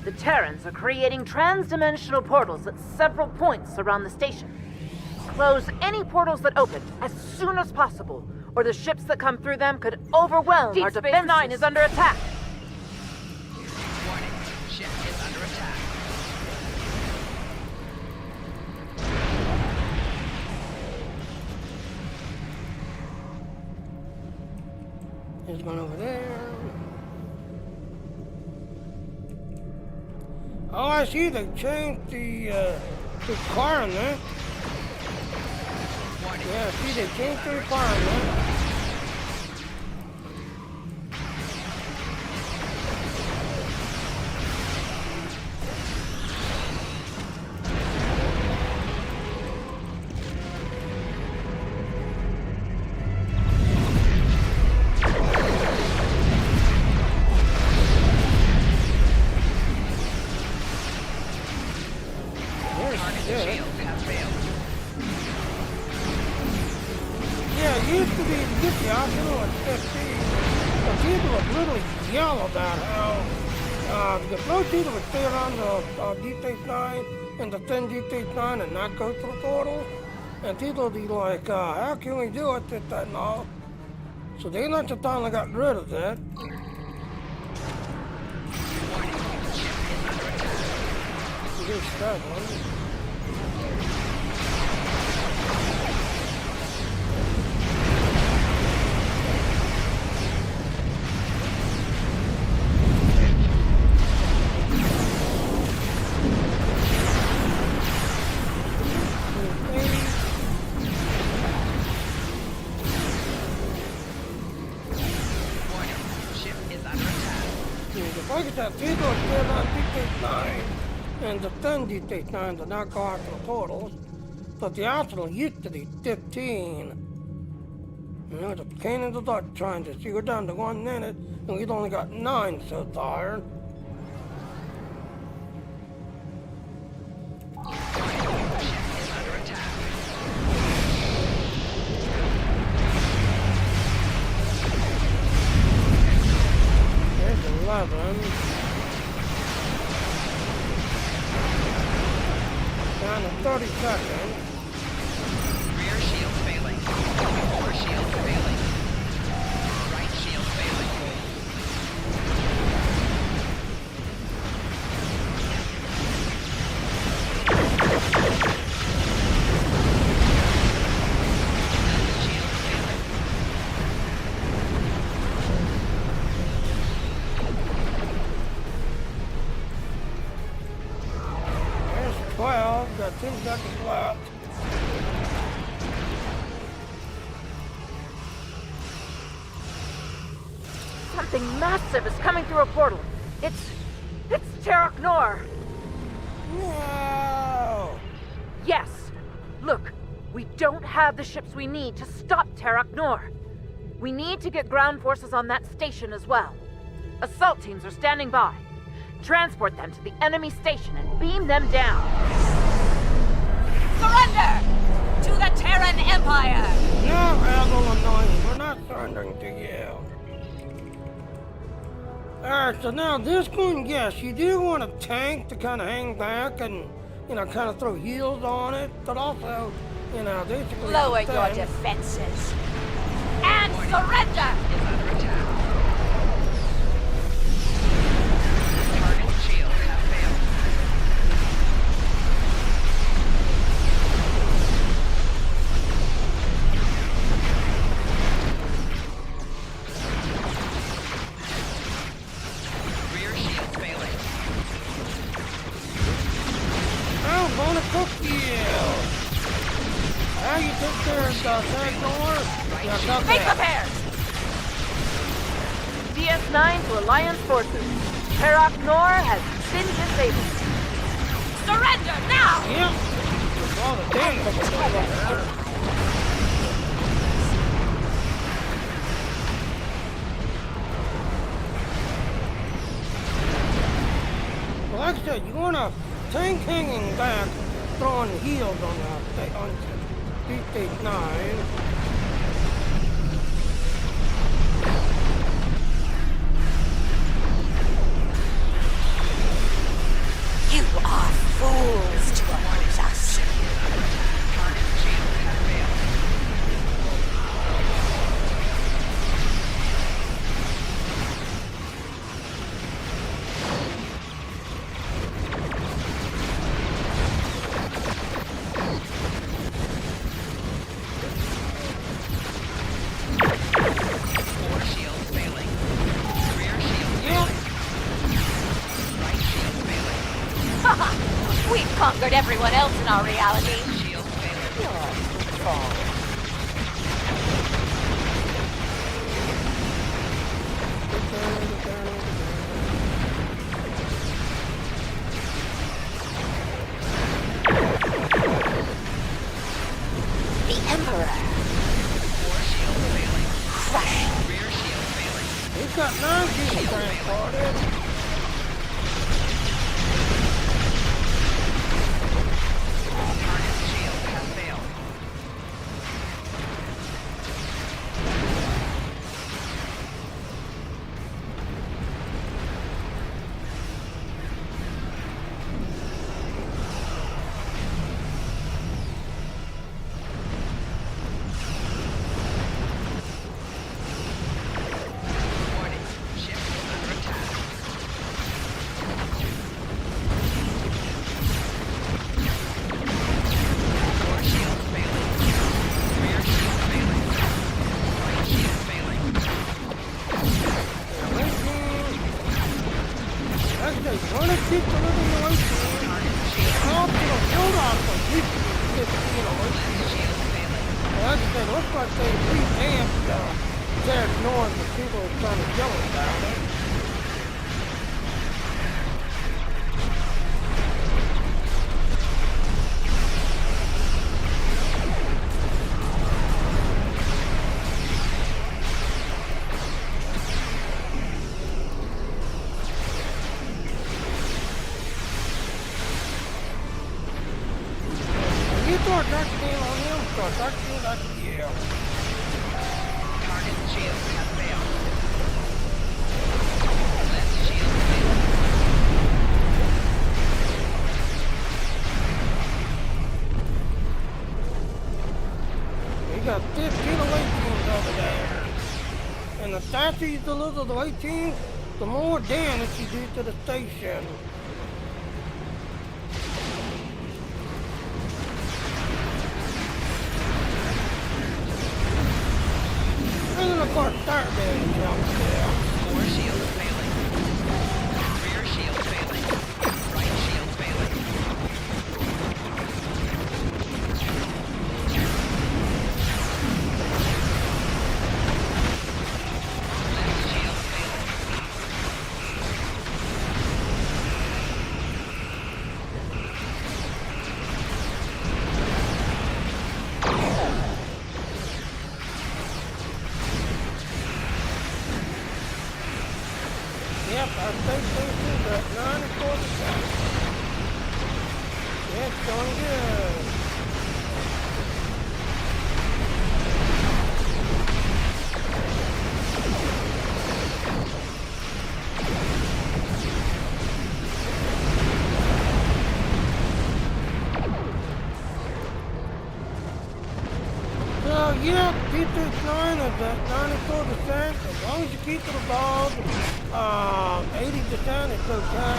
The Terrans are creating trans-dimensional portals at several points around the station. Close any portals that open as soon as possible, or the ships that come through them could overwhelm our defenses. Deep Space Nine is under attack. Warning. Ship is under attack. There's one over there. Oh, I see they changed the requirement. Warning. Yeah, see they changed the requirement. Shields have failed. Yeah, it used to be to get the optional at 15. But people would literally yell about how the most people would stay around the Deep Space Nine and defend Deep Space Nine and not go through the portal. And people would be like, how can we do it, this, that, and all? So they not just finally got rid of that. Warning. Ship is under attack. Here's that one. Like I said, people are still on Deep Space Nine and defend Deep Space Nine to not go after the portals, but the optional used to be 15. You know, it's a pain in the butt trying to see we're down to 1 minute and we've only got 9 so far. There's 11. 30 seconds. Rear shield failing. Lower shield failing. Right shield failing. There's 12, got 10 seconds left. Something massive is coming through a portal. It's Terok Nor. No! Yes. Look, we don't have the ships we need to stop Terok Nor. We need to get ground forces on that station as well. Assault teams are standing by. Transport them to the enemy station and beam them down. Surrender to the Terran Empire! No, Admiral Annoying, we're not surrendering to you. Alright, so now this one, yes, you do want a tank to kind of hang back and, kind of throw heals on it, but also, basically... Lower your defenses and surrender! Is under attack. Target shield have failed. Rear shield failing. I'm gonna cook you! How you took care of the third door? Yeah, got Make that. repairs! DS9 to Alliance forces. Terok Nor has been disabled. Surrender now! Yep. All the damn fucking stuff over there. Well, like I said, you want a tank hanging back, throwing heels on Deep State 9. You are fools to oppose us. Target shield have failed. Lower shield failing. Rear shield failing. Right shield failing. We've conquered everyone else in our reality. Shield failing. The Emperor. Core shield failing. Crush. Rear shield failing. He's got 9 people transported. Target shield has failed. Warning. Ship under attack. Core shield failing. Rear shield failing. Right shield failing. Actually, you want to keep the living away from you. Help the hold on for people to get Shield failing. Like I said, looks like they revamped Terok Nor, the people who are trying to kill us down there. You throw a dark steel on him, throw a dark steel, yeah. Target shield has failed. Left shield failing. faster you deliver the 18, the more damage you do to the station. And then of course start damage jumps there. More shields failing. Rear shield failing. Right shield failing. Left shield failing. Yep, our space station's at 94%. Yeah, it's going good. So yeah, D39 is at 94%. As long as you keep it above 80%, it's okay.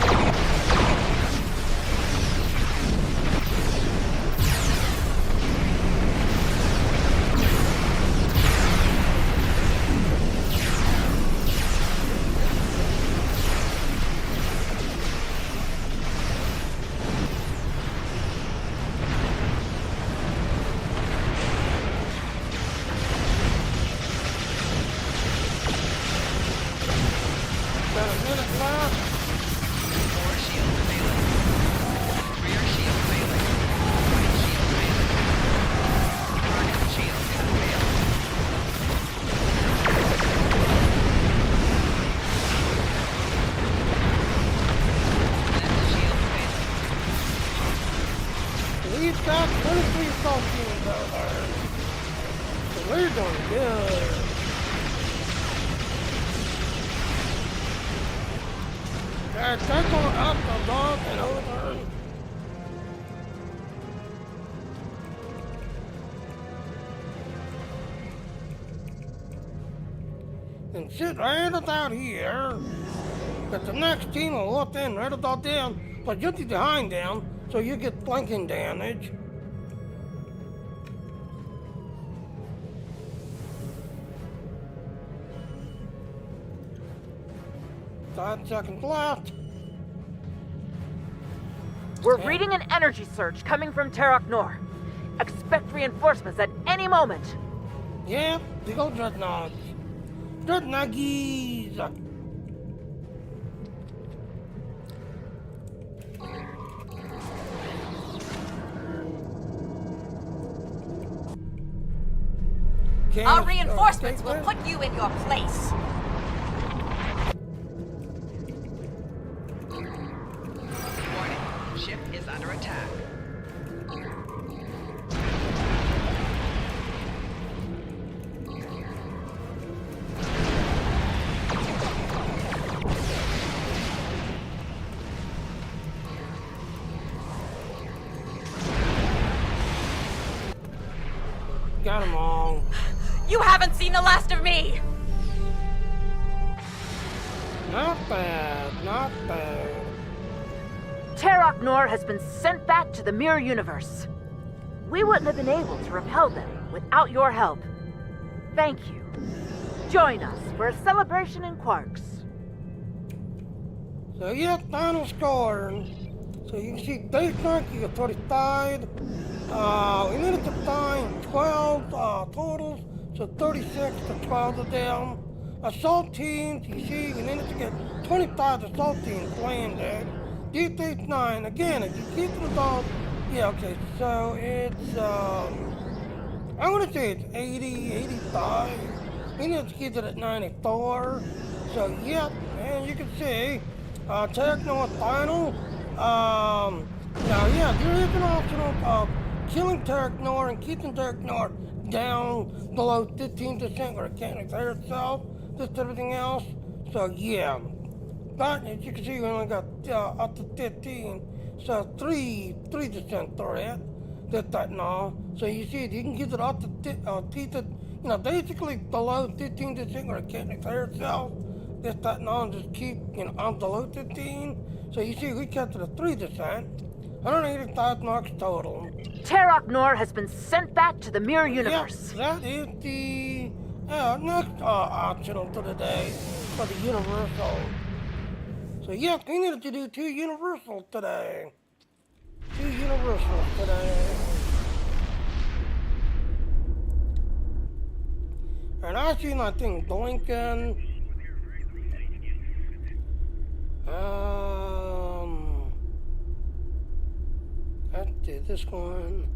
About a minute left. More shield failing. Rear shield failing. Right shield failing. Front shield has failed. Left shield failing. We've got 23 assault teams out there. So we're doing good. They're going up, above, and over. And sit right about here. But the next team will look in right about them, but you'll be behind them, so you get flanking damage. Five seconds left. We're reading an energy surge coming from Terok Nor. Expect reinforcements at any moment. Yeah, big old dreadnoughts. Dreadnoughties. Our reinforcements will put you in your place. Warning. Ship is under attack. Got them all. You haven't seen the last of me! Not bad, not bad. Terok Nor has been sent back to the Mirror Universe. We wouldn't have been able to repel them without your help. Thank you. Join us for a celebration in Quarks. So yeah, final score. So you can see base rank, you got 35. We needed to find 12 totals, so 36 to 12 of them. Assault teams, you see, we needed to get 25 assault teams landed. D39, again, if you keep it above, yeah, okay, so it's, I'm gonna say it's 80, 85. We need to keep it at 94. So, yep, and you can see, Techno final. Now, yeah, there is an option of killing Terok Nor and keeping Terok Nor down below 15% where it can't repair itself, just everything else. So, yeah. But as you can see, we only got up to 15, so 3% threat, that and all. So you see, you can get it up to, keep it, basically below 15% where it can't repair itself. This, that, and all, just keep, on below 15. So you see, we kept it at 3%. 180,000 marks total. Terok Nor has been sent back to the Mirror Universe. Yep, that is the next optional for today for the Universal. So yes, we needed to do 2 Universals today. 2 Universals today. And I see my thing blinking. Let's do this one.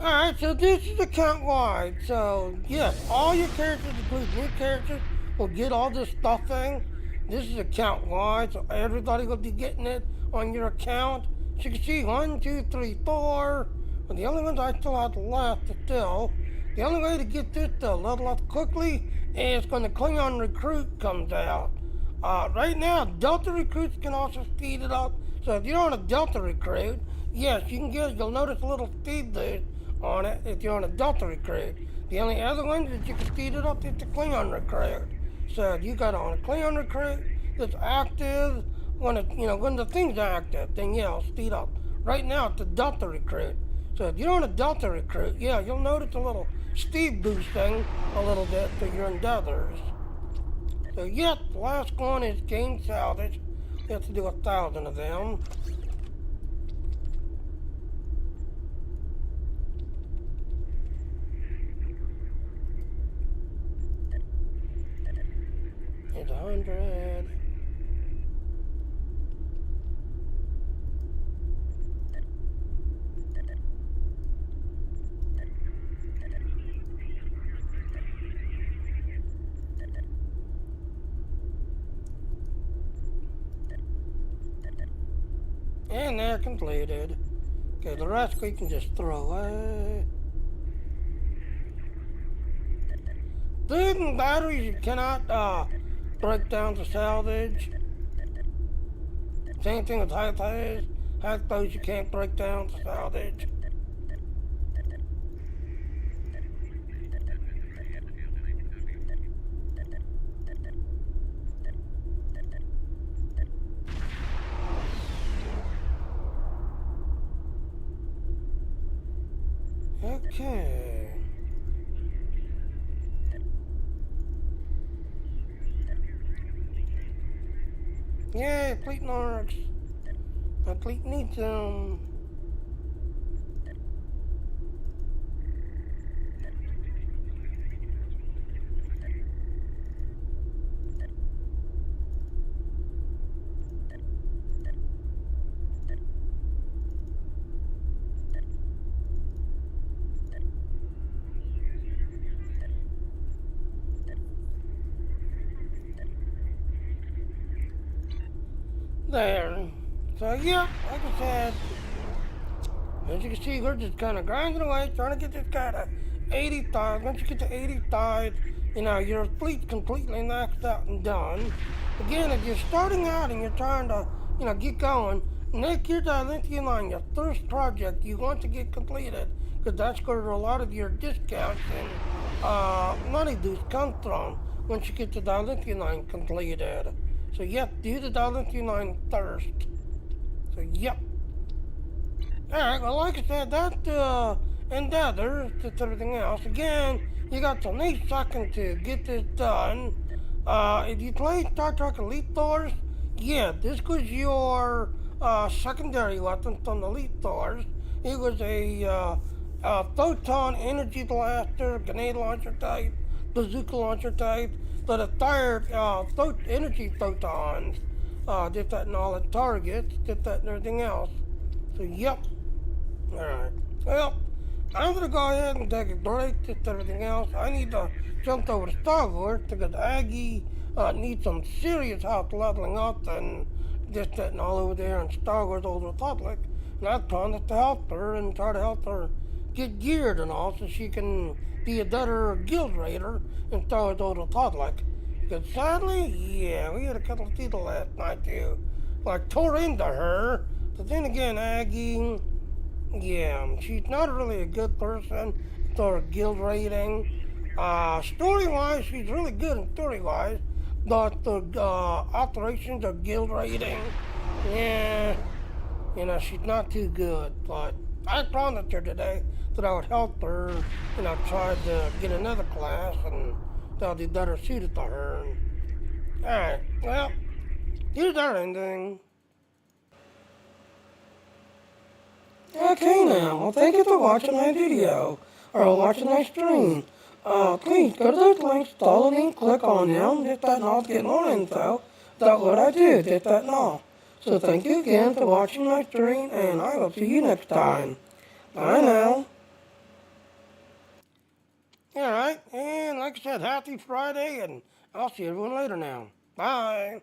Alright, so this is account wide. So, yes, all your characters, including new characters, will get all this stuffing. This is account wide, so everybody will be getting it on your account. So you can see 1, 2, 3, 4. But the only ones I still have left is still. The only way to get this to level up quickly is when the Klingon Recruit comes out. Right now, Delta Recruits can also speed it up. So if you're on a Delta Recruit, yes, you'll notice a little speed boost on it if you're on a Delta Recruit. The only other one that you can speed it up is the Klingon Recruit. So if you got on a Klingon Recruit that's active, when the thing's active, then yeah, it'll speed up. Right now, it's the Delta Recruit. So if you're on a Delta Recruit, yeah, you'll notice a little speed boosting a little bit for your endeavors. So yes, the last one is gain salvage. You have to do 1,000 of them. It's 100. And they're completed. Okay, the rest we can just throw away. Food and batteries you cannot break down to salvage. Same thing with hypos. Hypos you can't break down to salvage. Okay. Yeah, fleet narcs. My fleet needs them. There. So yeah, like I said, as you can see, we're just kind of grinding away, trying to get this guy to 85. Once you get to 85, your fleet's completely maxed out and done. Again, if you're starting out and you're trying to, get going, make your Dilithium on your first project you want to get completed, because that's where a lot of your discounts and money boosts come from once you get the Dilithium line completed. So yep, do the Dilithium line first. So yep. Alright, well like I said, that endeavor, just everything else. Again, you got till next second to get this done. If you play Star Trek Elite Force, yeah, this was your secondary weapon from the Elite Force. It was a photon energy blaster, grenade launcher type, bazooka launcher type, but it fired energy photons. Did that in all the targets, did that and everything else. So, yep. Alright. Well, I'm gonna go ahead and take a break, just everything else. I need to jump over to Star Wars because Aggie needs some serious help leveling up and just that and all over there in Star Wars Old Republic. And I'm trying to help her and try to help her get geared and all so she can be a better guild raider in Star Wars Old Republic. Because sadly, yeah, we had a couple of people last night too. Like tore into her. But then again, Aggie, Yeah, she's not really a good person for a guild rating. Story-wise, she's really good in story-wise, but the alterations of guild rating, yeah, she's not too good. But I promised her today that I would help her, try to get another class, and that'll be better suited to her. Alright, well, here's our ending. Okay now, well thank you for watching my video, or watching my stream. Please go to those links, follow me, click on them, hit that knob to get more info about what I do, hit that knob. So thank you again for watching my stream, and I will see you next time. Bye now. Alright, and like I said, happy Friday, and I'll see everyone later now. Bye.